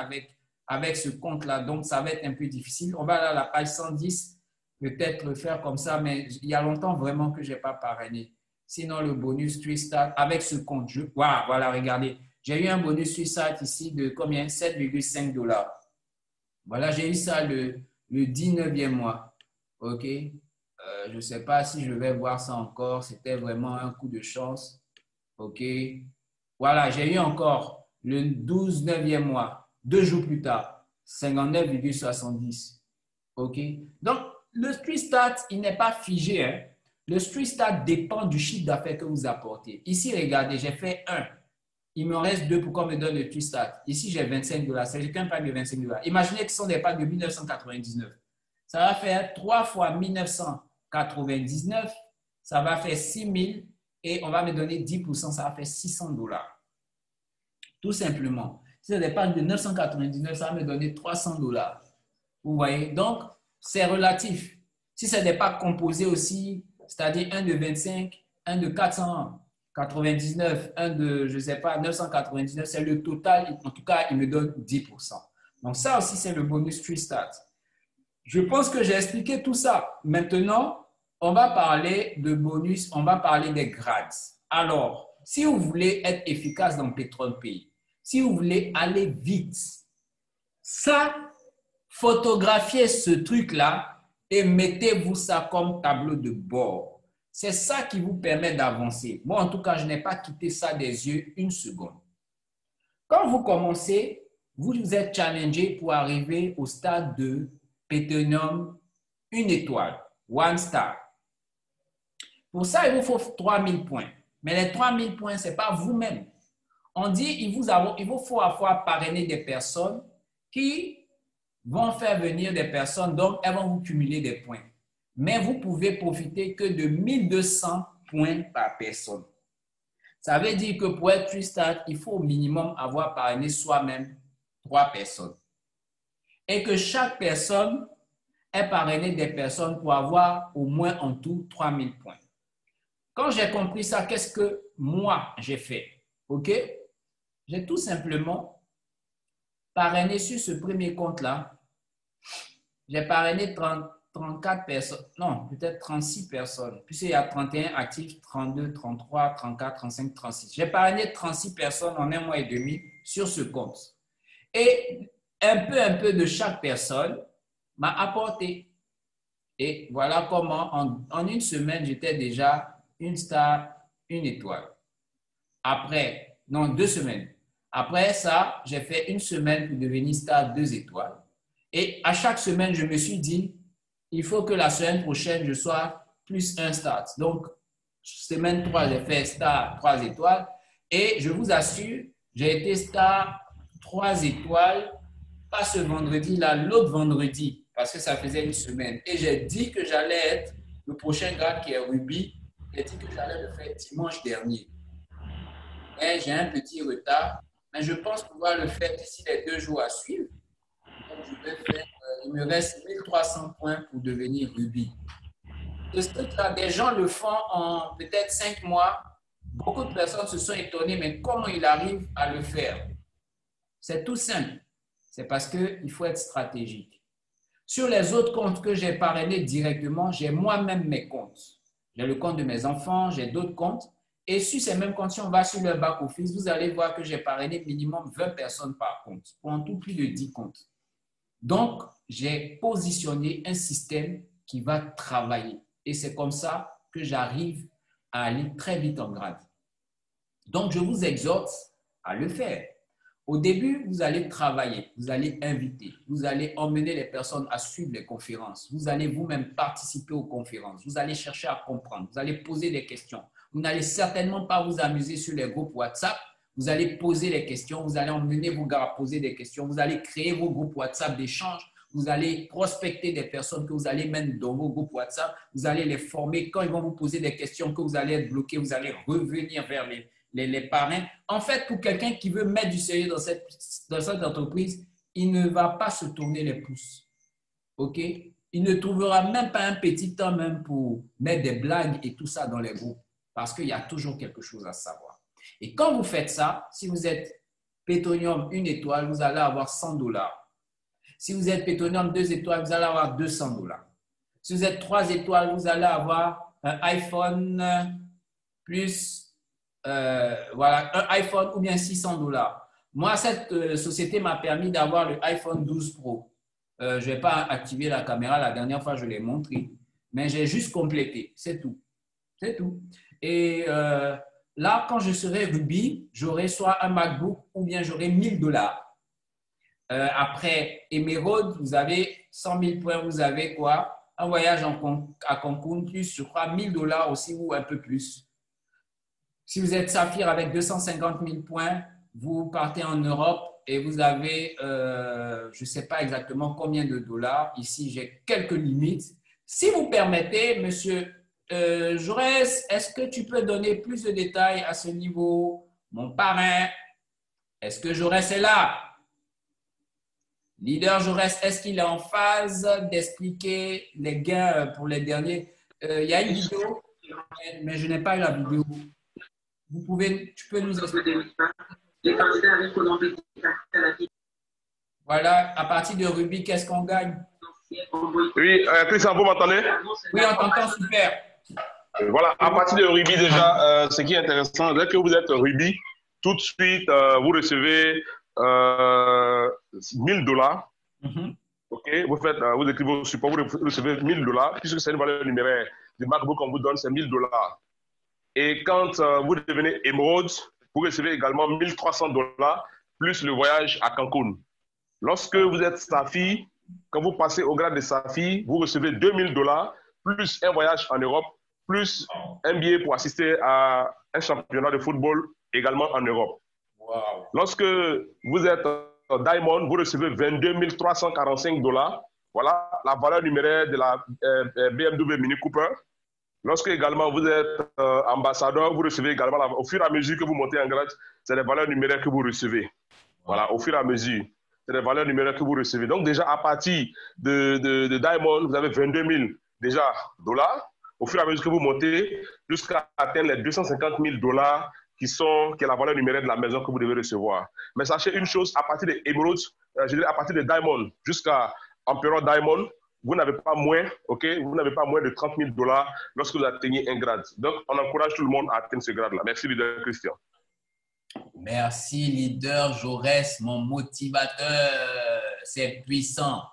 avec ce compte-là, donc ça va être un peu difficile. On va aller à la page 110, peut-être le faire comme ça, mais il y a longtemps vraiment que je n'ai pas parrainé. Sinon, le bonus Street Start avec ce compte, voilà, regardez. J'ai eu un bonus Street Start ici de combien? 7,5 $. Voilà, j'ai eu ça le 19e mois. OK? Je ne sais pas si je vais voir ça encore. C'était vraiment un coup de chance. OK. Voilà, j'ai eu encore le 9e mois, 2 jours plus tard, 59,70. OK. Donc, le Street Start, il n'est pas figé. Hein. Le Street Start dépend du chiffre d'affaires que vous apportez. Ici, regardez, j'ai fait 1. Il me reste 2 pour qu'on me donne le Street Start. Ici, j'ai 25 $. C'est qu'un pack de 25 $. Imaginez que ce sont des packs de 1999. Ça va faire 3 fois 1999, ça va faire 6 000 et on va me donner 10%, ça va faire $600. Tout simplement. Si c'est des packs de 999, ça va me donner $300. Vous voyez? Donc, c'est relatif. Si c'est des packs composés aussi, c'est-à-dire un de 25, un de 499, un de, je ne sais pas, 999, c'est le total. En tout cas, il me donne 10%. Donc, ça aussi, c'est le bonus Free Start. Je pense que j'ai expliqué tout ça. Maintenant, on va parler de bonus, on va parler des grades. Alors, si vous voulez être efficace dans PetronPay, si vous voulez aller vite, ça, photographiez ce truc-là et mettez-vous ça comme tableau de bord. C'est ça qui vous permet d'avancer. Moi, en tout cas, je n'ai pas quitté ça des yeux une seconde. Quand vous commencez, vous êtes challengé pour arriver au stade de Pétonium 1 étoile, 1 star. Pour ça, il vous faut 3000 points. Mais les 3000 points, ce n'est pas vous-même. On dit qu'il vous faut à fois parrainer des personnes qui vont faire venir des personnes, donc elles vont vous cumuler des points. Mais vous pouvez profiter que de 1200 points par personne. Ça veut dire que pour être Free Start, il faut au minimum avoir parrainé soi-même 3 personnes. Et que chaque personne ait parrainé des personnes pour avoir au moins en tout 3000 points. Quand j'ai compris ça, qu'est-ce que moi j'ai fait? OK? J'ai tout simplement parrainé sur ce premier compte-là. J'ai parrainé 34 personnes, non, peut-être 36 personnes. Puisqu'il y a 31 actifs, 32, 33, 34, 35, 36. J'ai parrainé 36 personnes en 1 mois et demi sur ce compte. Et un peu de chaque personne m'a apporté. Et voilà comment, en une semaine, j'étais déjà 1 star, 1 étoile. Après, non, 2 semaines. Après ça, j'ai fait 1 semaine pour devenir star 2 étoiles. Et à chaque semaine, je me suis dit, il faut que la semaine prochaine, je sois plus 1 star. Donc, semaine 3, j'ai fait star 3 étoiles. Et je vous assure, j'ai été star 3 étoiles, pas ce vendredi-là, l'autre vendredi, parce que ça faisait 1 semaine. Et j'ai dit que j'allais être le prochain grade qui est Ruby. J'ai dit que j'allais le faire dimanche dernier. Et j'ai un petit retard, mais je pense pouvoir le faire d'ici les 2 jours à suivre. Donc, je vais faire, il me reste 1300 points pour devenir Ruby. Ce truc-là, des gens le font en peut-être 5 mois. Beaucoup de personnes se sont étonnées, mais comment il arrive à le faire? C'est tout simple. C'est parce qu'il faut être stratégique. Sur les autres comptes que j'ai parrainés directement, j'ai moi-même mes comptes. J'ai le compte de mes enfants, j'ai d'autres comptes. Et sur ces mêmes comptes, si on va sur le back-office, vous allez voir que j'ai parrainé minimum 20 personnes par compte, pour en tout plus de 10 comptes. Donc, j'ai positionné un système qui va travailler. Et c'est comme ça que j'arrive à aller très vite en grade. Donc, je vous exhorte à le faire. Au début, vous allez travailler, vous allez inviter, vous allez emmener les personnes à suivre les conférences, vous allez vous-même participer aux conférences, vous allez chercher à comprendre, vous allez poser des questions. Vous n'allez certainement pas vous amuser sur les groupes WhatsApp, vous allez poser les questions, vous allez emmener vos gars à poser des questions, vous allez créer vos groupes WhatsApp d'échange, vous allez prospecter des personnes que vous allez mettre dans vos groupes WhatsApp, vous allez les former. Quand ils vont vous poser des questions, que vous allez être bloqué, vous allez revenir vers les parrains. En fait, pour quelqu'un qui veut mettre du sérieux dans cette entreprise, il ne va pas se tourner les pouces. OK? Il ne trouvera même pas un petit temps même pour mettre des blagues et tout ça dans les groupes parce qu'il y a toujours quelque chose à savoir. Et quand vous faites ça, si vous êtes Pétonium 1 étoile, vous allez avoir $100. Si vous êtes Pétonium 2 étoiles, vous allez avoir $200. Si vous êtes 3 étoiles, vous allez avoir un iPhone plus voilà, un iPhone ou bien $600. Moi, cette société m'a permis d'avoir le iPhone 12 Pro. Je ne vais pas activer la caméra, la dernière fois, je l'ai montré. Mais j'ai juste complété, c'est tout. C'est tout. Et là, quand je serai Ruby, j'aurai soit un MacBook ou bien j'aurai $1000. Après Emerald, vous avez 100 000 points, vous avez quoi? Un voyage à Cancun, plus, je crois, $1000 aussi ou un peu plus. Si vous êtes Saphir avec 250 000 points, vous partez en Europe et vous avez, je ne sais pas exactement combien de dollars. Ici, j'ai quelques limites. Si vous permettez, monsieur Jaurès, est-ce que tu peux donner plus de détails à ce niveau? Mon parrain, est-ce que Jaurès est là? Leader Jaurès, est-ce qu'il est en phase d'expliquer les gains pour les derniers? Il y a une vidéo, mais je n'ai pas eu la vidéo. Tu peux nous expliquer. Voilà, à partir de Ruby, qu'est-ce qu'on gagne? Oui, Christian, vous m'entendez? Oui, on t'entend super. Voilà, à partir de Ruby, déjà, ce qui est intéressant, dès que vous êtes Ruby, tout de suite, vous recevez $1000. OK, vous écrivez au support, vous recevez $1000, puisque c'est une valeur numéraire du MacBook qu'on vous donne, c'est $1000. Et quand vous devenez Emerald, vous recevez également $1300 plus le voyage à Cancun. Lorsque vous êtes Safi, quand vous passez au grade de Safi, vous recevez $2000 plus un voyage en Europe, plus un billet pour assister à un championnat de football également en Europe. Wow. Lorsque vous êtes Diamond, vous recevez $22 345. Voilà la valeur numéraire de la BMW Mini Cooper. Lorsque également vous êtes ambassadeur, vous recevez également, au fur et à mesure que vous montez en grade, c'est les valeurs numéraires que vous recevez. Voilà, au fur et à mesure, c'est les valeurs numéraires que vous recevez. Donc déjà, à partir de Diamond, vous avez 22 000 déjà dollars. Au fur et à mesure que vous montez, jusqu'à atteindre les $250 000 qui est la valeur numéraire de la maison que vous devez recevoir. Mais sachez une chose, à partir de Emerald, je dirais à partir de Diamond jusqu'à Emperor Diamond, vous n'avez pas moins, OK? Vous n'avez pas moins de $30 000 lorsque vous atteignez un grade. Donc, on encourage tout le monde à atteindre ce grade-là. Merci, leader Christian. Merci, leader Jaurès, mon motivateur. C'est puissant.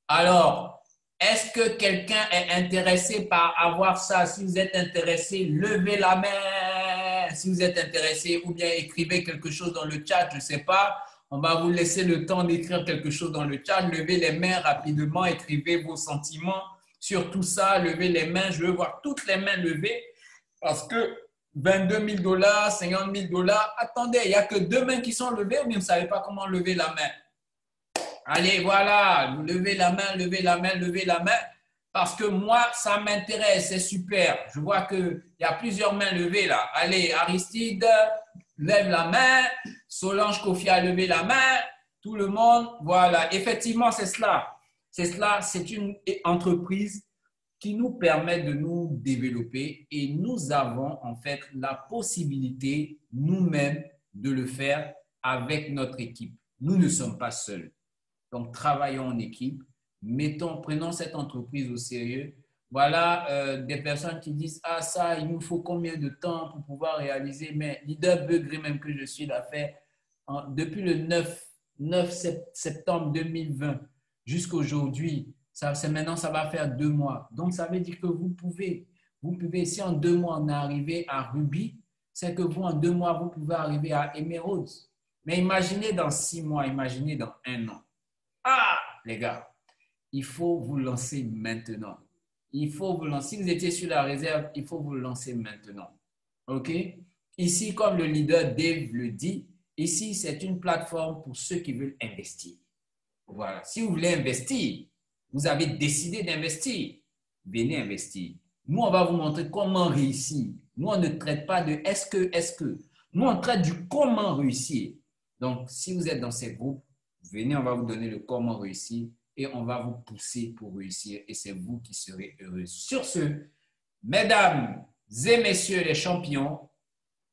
Alors, est-ce que quelqu'un est intéressé par avoir ça? Si vous êtes intéressé, levez la main. Si vous êtes intéressé, ou bien écrivez quelque chose dans le chat, je ne sais pas. On va vous laisser le temps d'écrire quelque chose dans le chat. Levez les mains rapidement, écrivez vos sentiments sur tout ça. Levez les mains, je veux voir toutes les mains levées parce que $22 000, $50 000, attendez, il n'y a que 2 mains qui sont levées ou bien vous ne savez pas comment lever la main? Allez, voilà, levez la main, levez la main, levez la main parce que moi, ça m'intéresse, c'est super. Je vois qu'il y a plusieurs mains levées là. Allez, Aristide, lève la main. Solange Kofi a levé la main. Tout le monde, voilà. Effectivement, c'est cela. C'est cela, c'est une entreprise qui nous permet de nous développer et nous avons en fait la possibilité nous-mêmes de le faire avec notre équipe. Nous ne sommes pas seuls. Donc, travaillons en équipe. Prenons cette entreprise au sérieux. Voilà des personnes qui disent « Ah, ça, il nous faut combien de temps pour pouvoir réaliser ?» Mais leader beugré même que je suis d'affaires, depuis le 9 septembre 2020 jusqu'à aujourd'hui, maintenant, ça va faire 2 mois. Donc, ça veut dire que vous pouvez, si en 2 mois, on est arrivé à Ruby, c'est que vous, en 2 mois, vous pouvez arriver à Emerald. Mais imaginez dans 6 mois, imaginez dans 1 an. Ah, les gars, il faut vous lancer maintenant. Il faut vous lancer. Si vous étiez sur la réserve, il faut vous lancer maintenant. OK? Ici, comme le leader Dave le dit, ici, c'est une plateforme pour ceux qui veulent investir. Voilà. Si vous voulez investir, vous avez décidé d'investir, venez investir. Nous, on va vous montrer comment réussir. Nous, on ne traite pas de est-ce que. Nous, on traite du comment réussir. Donc, si vous êtes dans ces groupes, venez, on va vous donner le comment réussir et on va vous pousser pour réussir et c'est vous qui serez heureux. Sur ce, mesdames et messieurs les champions,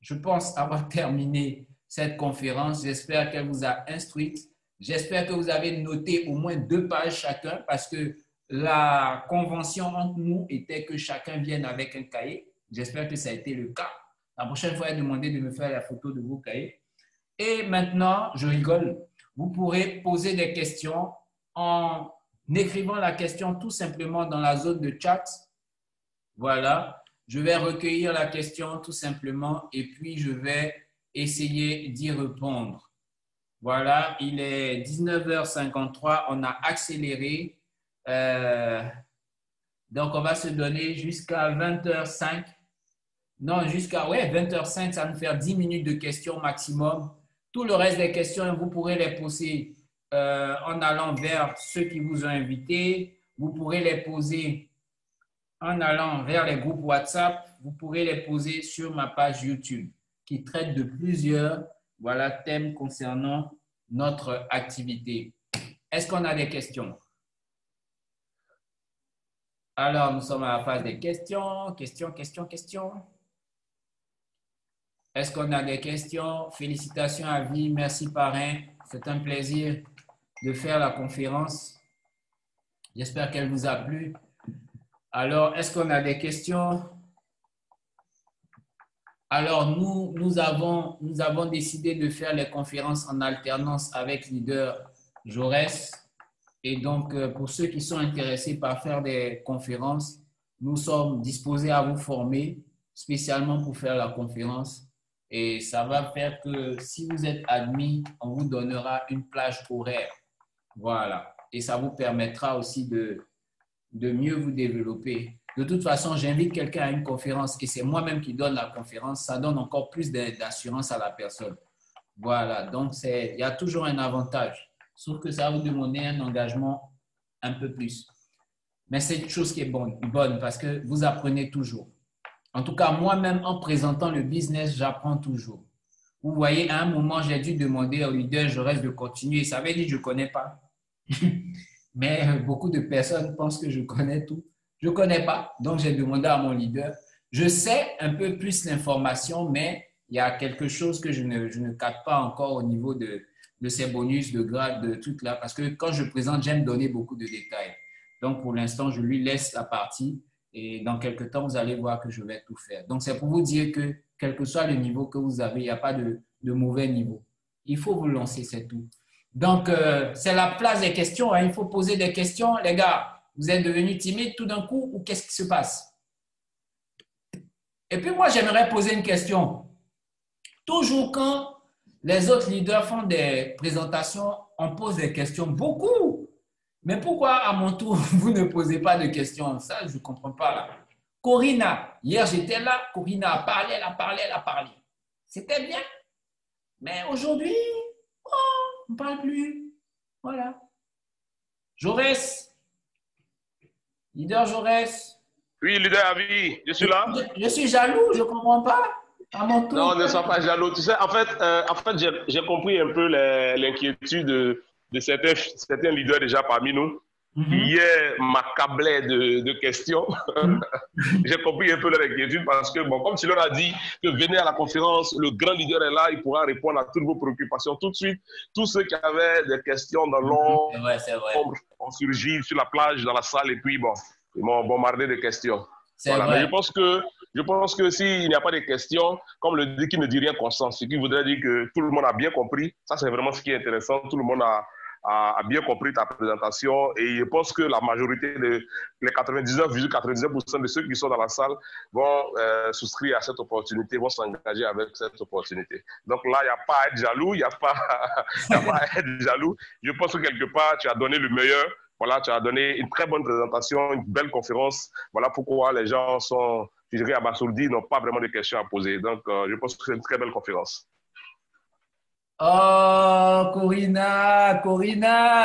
je pense avoir terminé cette conférence. J'espère qu'elle vous a instruite. J'espère que vous avez noté au moins 2 pages chacun parce que la convention entre nous était que chacun vienne avec un cahier. J'espère que ça a été le cas. La prochaine fois, demandez de me faire la photo de vos cahiers. Et maintenant, je rigole. Vous pourrez poser des questions en écrivant la question tout simplement dans la zone de chat. Voilà. Je vais recueillir la question tout simplement et puis je vais essayer d'y répondre. Voilà, il est 19h53, on a accéléré. Donc, on va se donner jusqu'à 20h05. Non, jusqu'à 20h05, ça va nous faire 10 minutes de questions maximum. Tout le reste des questions, vous pourrez les poser en allant vers ceux qui vous ont invités. Vous pourrez les poser en allant vers les groupes WhatsApp, vous pourrez les poser sur ma page YouTube qui traite de plusieurs thèmes concernant notre activité. Est-ce qu'on a des questions? Alors, nous sommes à la phase des questions. Questions. Est-ce qu'on a des questions? Félicitations à Vie. Merci, parrain. C'est un plaisir de faire la conférence. J'espère qu'elle vous a plu. Alors, est-ce qu'on a des questions? Alors, nous avons décidé de faire les conférences en alternance avec leader Jaurès. Et donc, pour ceux qui sont intéressés par faire des conférences, nous sommes disposés à vous former spécialement pour faire la conférence. Et ça va faire que si vous êtes admis, on vous donnera une plage horaire. Voilà. Et ça vous permettra aussi de mieux vous développer. De toute façon, j'invite quelqu'un à une conférence et c'est moi-même qui donne la conférence. Ça donne encore plus d'assurance à la personne. Voilà. Donc, il y a toujours un avantage. Sauf que ça va vous demander un engagement un peu plus. Mais c'est une chose qui est bonne parce que vous apprenez toujours. En tout cas, moi-même, en présentant le business, j'apprends toujours. Vous voyez, à un moment, j'ai dû demander au leader, je reste de continuer. Ça veut dire que je ne connais pas. Mais beaucoup de personnes pensent que je connais tout. Je ne connais pas. Donc, j'ai demandé à mon leader. Je sais un peu plus l'information, mais il y a quelque chose que je ne capte pas encore au niveau de ces bonus, de grade, de tout là. Parce que quand je présente, j'aime donner beaucoup de détails. Donc, pour l'instant, je lui laisse la partie. Et dans quelques temps, vous allez voir que je vais tout faire. Donc, c'est pour vous dire que, quel que soit le niveau que vous avez, il n'y a pas de mauvais niveau. Il faut vous lancer, c'est tout. Donc, c'est la place des questions. Hein. Il faut poser des questions. Les gars, vous êtes devenus timides tout d'un coup ou qu'est-ce qui se passe? Et puis, moi, j'aimerais poser une question. Toujours quand les autres leaders font des présentations, on pose des questions. Beaucoup. Mais pourquoi, à mon tour, vous ne posez pas de questions? Ça, je ne comprends pas. Là. Corinna, hier, j'étais là. Corinna a parlé, elle a parlé. C'était bien. Mais aujourd'hui, on ne parle plus. Voilà. Jaurès. Leader Jaurès. Oui, leader Avi, je suis là. Je suis jaloux, je ne comprends pas. À mon tour. Non, ne sois pas jaloux. Tu sais, en fait j'ai compris un peu l'inquiétude de certains leaders déjà parmi nous. Hier, m'accablaient de questions. J'ai compris un peu leur inquiétude parce que, bon, comme tu leur as dit que venez à la conférence, le grand leader est là, il pourra répondre à toutes vos préoccupations tout de suite. Tous ceux qui avaient des questions dans l'ombre ont surgi sur la plage, dans la salle, et puis, bon, ils m'ont bombardé de questions. Voilà. Mais je pense que s'il n'y a pas de questions, comme le dit qui ne dit rien consent, ce qui voudrait dire que tout le monde a bien compris. Ça, c'est vraiment ce qui est intéressant. Tout le monde a bien compris ta présentation et je pense que la majorité, les 99,99% de ceux qui sont dans la salle vont souscrire à cette opportunité, vont s'engager avec cette opportunité. Donc là, il n'y a pas à être jaloux, il n'y a pas à être jaloux. Je pense que quelque part, tu as donné le meilleur. Voilà, tu as donné une très bonne présentation, une belle conférence. Voilà pourquoi les gens sont, je dirais, abasourdis, n'ont pas vraiment de questions à poser. Donc, je pense que c'est une très belle conférence. Oh, Corinna,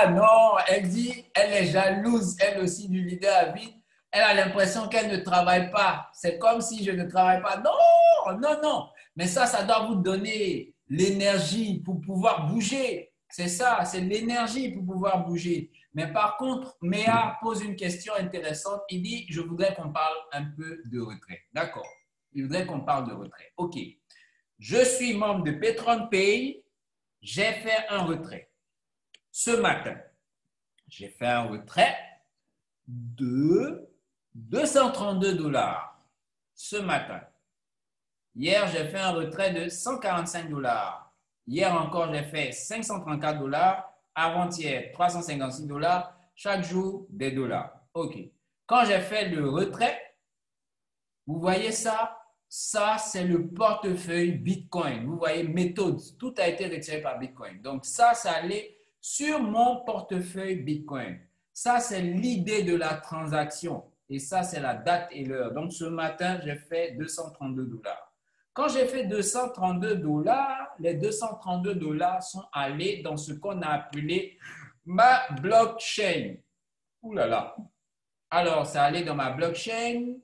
non, elle dit, elle est jalouse, elle aussi, du leader à vie. Elle a l'impression qu'elle ne travaille pas. C'est comme si je ne travaille pas. Non. Mais ça doit vous donner l'énergie pour pouvoir bouger. C'est ça, c'est l'énergie pour pouvoir bouger. Mais par contre, Méa pose une question intéressante. Il dit, je voudrais qu'on parle un peu de retrait. D'accord. Il voudrait qu'on parle de retrait. OK. Je suis membre de Petron Pay. J'ai fait un retrait. Ce matin, j'ai fait un retrait de $232 ce matin. Hier, j'ai fait un retrait de $145. Hier encore, j'ai fait $534. Avant-hier, $356. Chaque jour, des dollars. OK. Quand j'ai fait le retrait, vous voyez ça? Ça, c'est le portefeuille Bitcoin. Vous voyez, méthode, tout a été retiré par Bitcoin. Donc, ça allait sur mon portefeuille Bitcoin. Ça, c'est l'idée de la transaction. Et ça, c'est la date et l'heure. Donc, ce matin, j'ai fait $232. Quand j'ai fait $232, les $232 sont allés dans ce qu'on a appelé ma blockchain. Ouh là là. Alors, ça allait dans ma blockchain.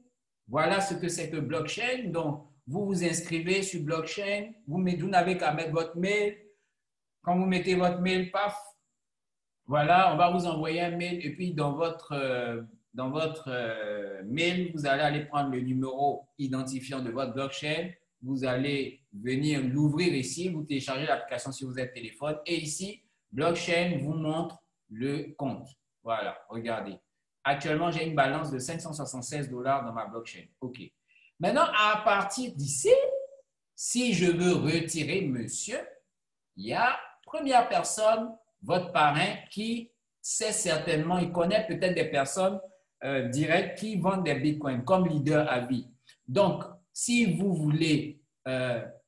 Voilà ce que c'est que blockchain. Donc, vous vous inscrivez sur blockchain. Vous n'avez qu'à mettre votre mail. Quand vous mettez votre mail, paf, voilà, on va vous envoyer un mail. Et puis, dans votre mail, vous allez aller prendre le numéro identifiant de votre blockchain. Vous allez venir l'ouvrir ici. Vous téléchargez l'application si vous êtes téléphone. Et ici, blockchain vous montre le compte. Voilà, regardez. Actuellement, j'ai une balance de 576 $ dans ma blockchain. OK. Maintenant, à partir d'ici, si je veux retirer monsieur, il y a première personne, votre parrain, qui sait certainement, il connaît peut-être des personnes directes qui vendent des bitcoins comme leader à vie. Donc, si vous voulez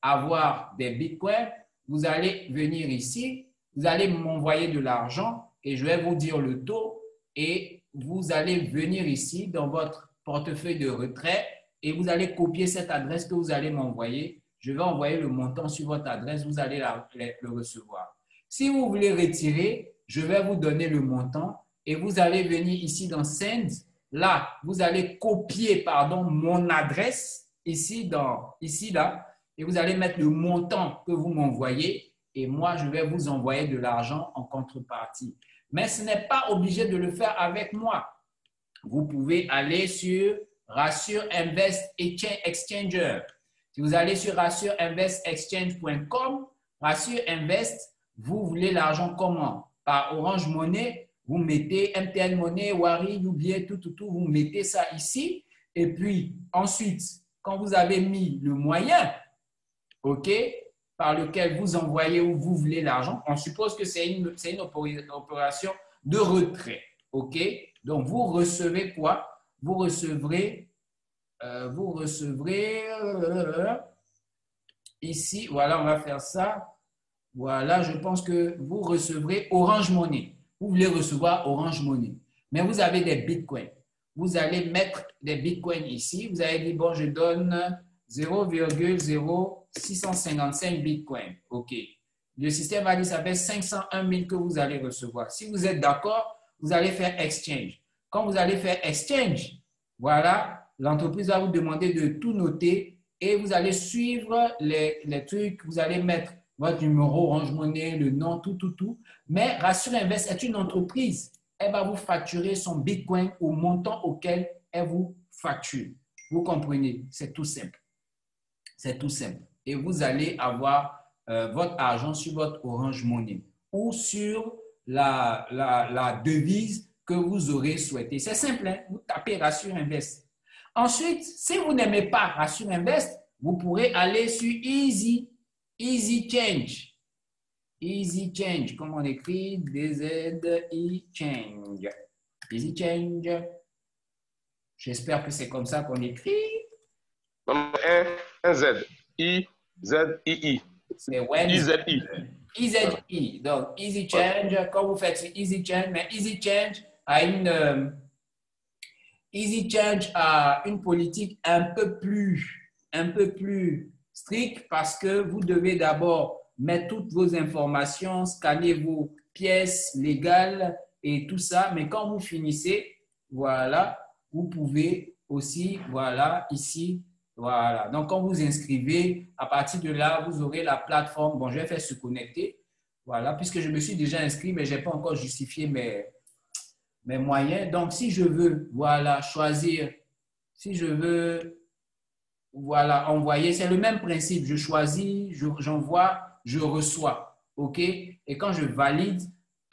avoir des bitcoins, vous allez venir ici, vous allez m'envoyer de l'argent et je vais vous dire le taux et vous allez venir ici dans votre portefeuille de retrait et vous allez copier cette adresse que vous allez m'envoyer. Je vais envoyer le montant sur votre adresse, vous allez le recevoir. Si vous voulez retirer, je vais vous donner le montant et vous allez venir ici dans Send. Là, vous allez copier mon adresse ici, là, et vous allez mettre le montant que vous m'envoyez et moi, je vais vous envoyer de l'argent en contrepartie. Mais ce n'est pas obligé de le faire avec moi. Vous pouvez aller sur Rassure Invest Exchanger. Si vous allez sur rassureinvestexchange.com, Rassure Invest, vous voulez l'argent comment? Par Orange Money, vous mettez MTN Money, Wari, Youbier, tout, vous mettez ça ici. Et puis, ensuite, quand vous avez mis le moyen, OK, par lequel vous envoyez où vous voulez l'argent, on suppose que c'est une opération de retrait. OK? Donc, vous recevez quoi? Vous recevrez ici, voilà, on va faire ça. Voilà, je pense que vous recevrez Orange Money. Vous voulez recevoir Orange Money. Mais vous avez des bitcoins. Vous allez mettre des bitcoins ici. Vous allez dire, bon, je donne 0,0655 bitcoins. OK. Le système va dire, ça fait 501 000 que vous allez recevoir. Si vous êtes d'accord, vous allez faire exchange. Quand vous allez faire exchange, voilà, l'entreprise va vous demander de tout noter et vous allez suivre les trucs. Vous allez mettre votre numéro, Orange Money, le nom, tout. Mais Rassure Invest est une entreprise. Elle va vous facturer son bitcoin au montant auquel elle vous facture. Vous comprenez? C'est tout simple. C'est tout simple. Et vous allez avoir votre argent sur votre Orange Money ou sur la devise que vous aurez souhaité. C'est simple, hein? Vous tapez Rassure Invest. Ensuite, si vous n'aimez pas Rassure Invest, vous pourrez aller sur Easy Change. Easy Change, comme on écrit, DZI-Change. Easy Change. J'espère que c'est comme ça qu'on écrit. Un Z. I-Z-I-I. C'est I-Z-I. I-Z-I. Donc, Easy Change, quand vous faites Easy Change, mais Easy Change a une politique un peu plus stricte parce que vous devez d'abord mettre toutes vos informations, scanner vos pièces légales et tout ça. Mais quand vous finissez, voilà, vous pouvez aussi, voilà, ici, voilà. Donc, quand vous inscrivez, à partir de là, vous aurez la plateforme. Bon, je vais faire se connecter. Voilà, puisque je me suis déjà inscrit, mais je n'ai pas encore justifié mes moyens. Donc, si je veux, voilà, choisir, si je veux, voilà, envoyer, c'est le même principe. Je choisis, j'envoie, je reçois. OK? Et quand je valide,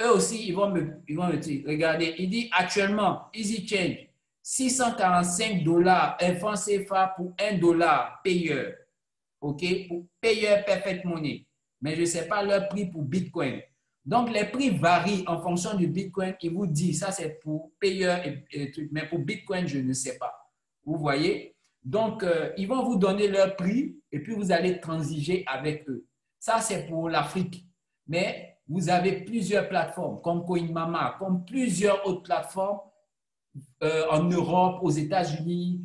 eux aussi, ils vont me dire, regardez, il dit actuellement, Easy Change, 645 $, franc CFA pour $1 payeur. OK? Pour payeur Perfect Money. Mais je ne sais pas leur prix pour Bitcoin. Donc, les prix varient en fonction du Bitcoin. Ils vous disent, ça c'est pour payeur et trucs. Mais pour Bitcoin, je ne sais pas. Vous voyez? Donc, ils vont vous donner leur prix et puis vous allez transiger avec eux. Ça, c'est pour l'Afrique. Mais vous avez plusieurs plateformes comme CoinMama, comme plusieurs autres plateformes en Europe, aux États-Unis,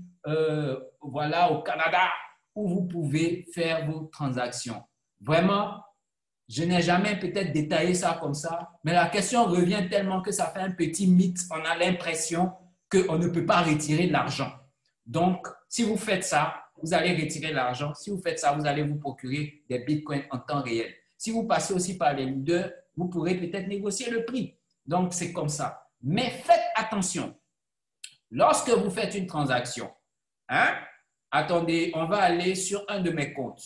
voilà, au Canada, où vous pouvez faire vos transactions. Vraiment, je n'ai jamais peut-être détaillé ça comme ça, mais la question revient tellement que ça fait un petit mythe. On a l'impression qu'on ne peut pas retirer de l'argent. Donc, si vous faites ça, vous allez retirer l'argent. Si vous faites ça, vous allez vous procurer des bitcoins en temps réel. Si vous passez aussi par les leaders, vous pourrez peut-être négocier le prix. Donc, c'est comme ça. Mais faites attention. Lorsque vous faites une transaction, attendez, on va aller sur un de mes comptes.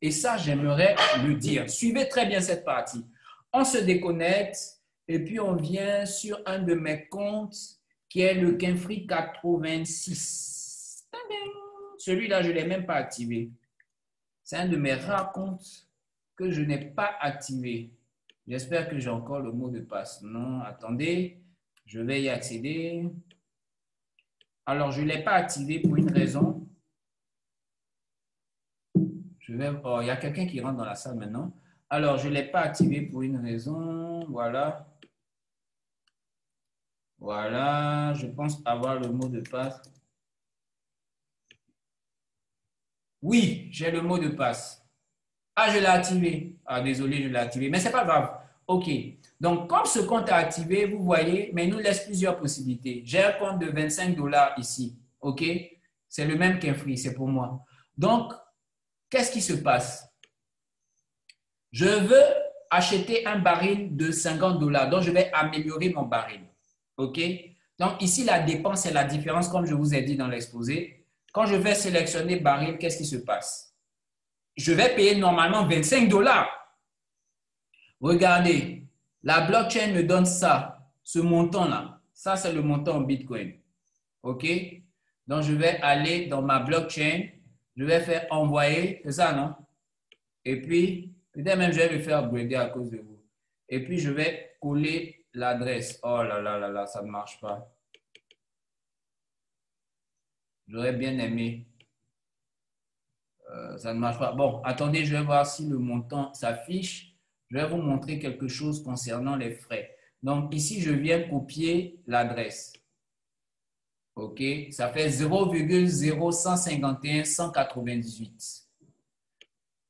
Et ça, j'aimerais le dire. Suivez très bien cette partie. On se déconnecte et puis on vient sur un de mes comptes qui est le Kinfree 86. Celui-là, je ne l'ai même pas activé. C'est un de mes rares comptes que je n'ai pas activé. J'espère que j'ai encore le mot de passe. Non, attendez, je vais y accéder. Alors, je ne l'ai pas activé pour une raison. Oh, il y a quelqu'un qui rentre dans la salle maintenant. Alors, je ne l'ai pas activé pour une raison. Voilà. Voilà, je pense avoir le mot de passe. Oui, j'ai le mot de passe. Ah, je l'ai activé. Ah, désolé, je l'ai activé. Mais ce n'est pas grave. OK. Donc, comme ce compte est activé, vous voyez, mais il nous laisse plusieurs possibilités. J'ai un compte de 25 $ ici. OK? C'est le même Kinfree, c'est pour moi. Donc, qu'est-ce qui se passe? Je veux acheter un baril de 50 $. Donc, je vais améliorer mon baril. OK? Donc, ici, la dépense et la différence, comme je vous ai dit dans l'exposé. Quand je vais sélectionner baril, qu'est-ce qui se passe? Je vais payer normalement 25 $. Regardez, la blockchain me donne ça, ce montant-là. Ça, c'est le montant en Bitcoin. OK? Donc, je vais aller dans ma blockchain. Je vais faire envoyer. C'est ça, non? Et puis, peut-être même je vais le faire upgrader à cause de vous. Et puis, je vais coller l'adresse. Oh là là là là, ça ne marche pas. J'aurais bien aimé. Ça ne marche pas. Bon, attendez, je vais voir si le montant s'affiche. Je vais vous montrer quelque chose concernant les frais. Donc, ici, je viens copier l'adresse. OK, ça fait 0,0151,198.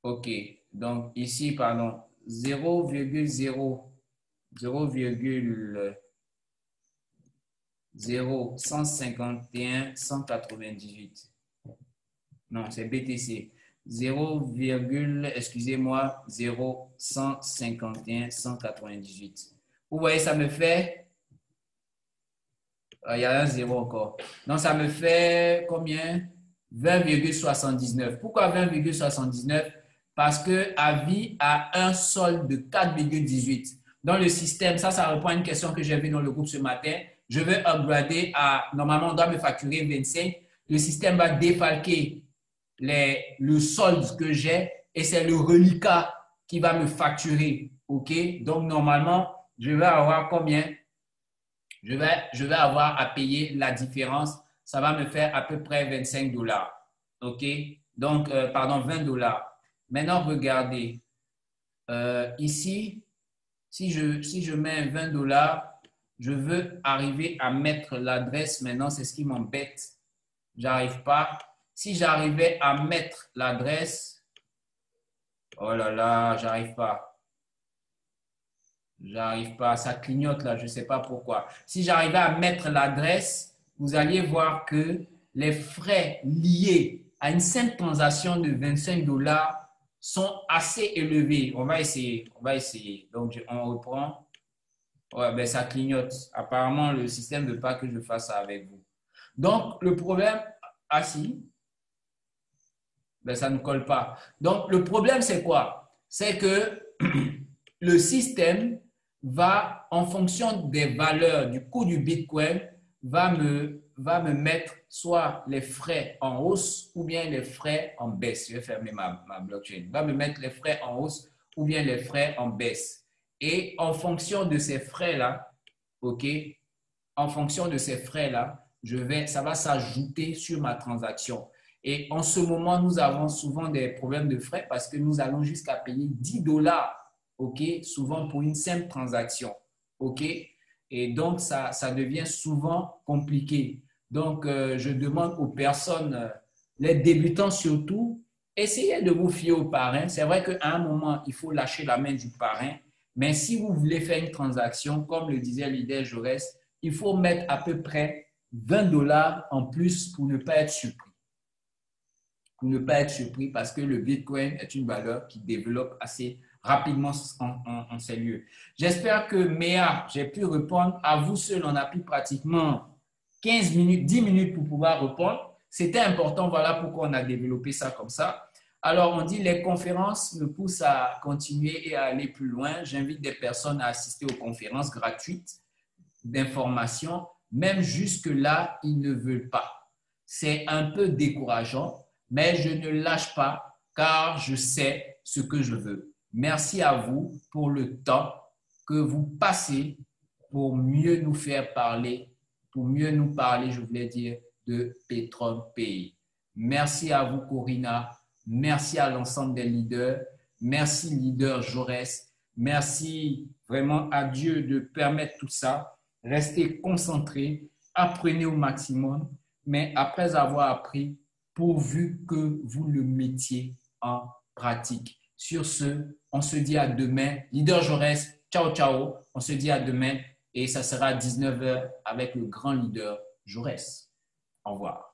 OK, donc ici, pardon, 0,0151,198. Non, c'est BTC. 0, excusez-moi, 0,151,198. Vous voyez, ça me fait... Il y a un 0 encore. Donc, ça me fait combien? 20,79. Pourquoi 20,79? Parce que Avis a un solde de 4,18. Dans le système, ça répond à une question que j'ai vue dans le groupe ce matin. Je veux upgrader à... Normalement, on doit me facturer 25. Le système va défalquer le solde que j'ai et c'est le reliquat qui va me facturer. OK? Donc, normalement, je vais avoir combien? Je vais avoir à payer la différence. Ça va me faire à peu près 25 $. OK? Donc, pardon, 20 $. Maintenant, regardez. Ici, si je mets 20 $, je veux arriver à mettre l'adresse. Maintenant, c'est ce qui m'embête. J'arrive pas. Si j'arrivais à mettre l'adresse, oh là là, j'arrive pas. J'arrive pas, ça clignote là, je ne sais pas pourquoi. Si j'arrivais à mettre l'adresse, vous alliez voir que les frais liés à une simple transaction de 25 $ sont assez élevés. On va essayer. Donc, on reprend. Ouais, ben ça clignote. Apparemment, le système ne veut pas que je fasse ça avec vous. Donc, le problème, ben ça ne colle pas. Donc, le problème, c'est quoi? C'est que le système va, en fonction des valeurs du coût du Bitcoin, va me mettre soit les frais en hausse ou bien les frais en baisse. Je vais fermer ma blockchain. Va me mettre les frais en hausse ou bien les frais en baisse. Et en fonction de ces frais-là, OK, en fonction de ces frais-là, ça va s'ajouter sur ma transaction. Et en ce moment, nous avons souvent des problèmes de frais parce que nous allons jusqu'à payer 10 $. OK, souvent pour une simple transaction. OK, et donc ça devient souvent compliqué. Donc, je demande aux personnes, les débutants surtout, essayez de vous fier au parrain. C'est vrai qu'à un moment, il faut lâcher la main du parrain, mais si vous voulez faire une transaction, comme le disait Leader Jaurès, il faut mettre à peu près $20 en plus pour ne pas être surpris. Pour ne pas être surpris parce que le Bitcoin est une valeur qui développe assez rapidement en ces lieux. J'espère que Méa, j'ai pu répondre. À vous seul, on a pris pratiquement 15 minutes, 10 minutes pour pouvoir répondre. C'était important, voilà pourquoi on a développé ça comme ça. Alors, on dit les conférences me poussent à continuer et à aller plus loin. J'invite des personnes à assister aux conférences gratuites d'information. Même jusque-là, ils ne veulent pas. C'est un peu décourageant, mais je ne lâche pas car je sais ce que je veux. Merci à vous pour le temps que vous passez pour mieux nous faire parler, pour mieux nous parler, je voulais dire, de PetronPay. Merci à vous, Corinna. Merci à l'ensemble des leaders. Merci, leader Jaurès. Merci vraiment à Dieu de permettre tout ça. Restez concentrés, apprenez au maximum, mais après avoir appris, pourvu que vous le mettiez en pratique. Sur ce, on se dit à demain. Leader Jaurès, ciao, ciao. On se dit à demain et ça sera à 19h avec le grand leader Jaurès. Au revoir.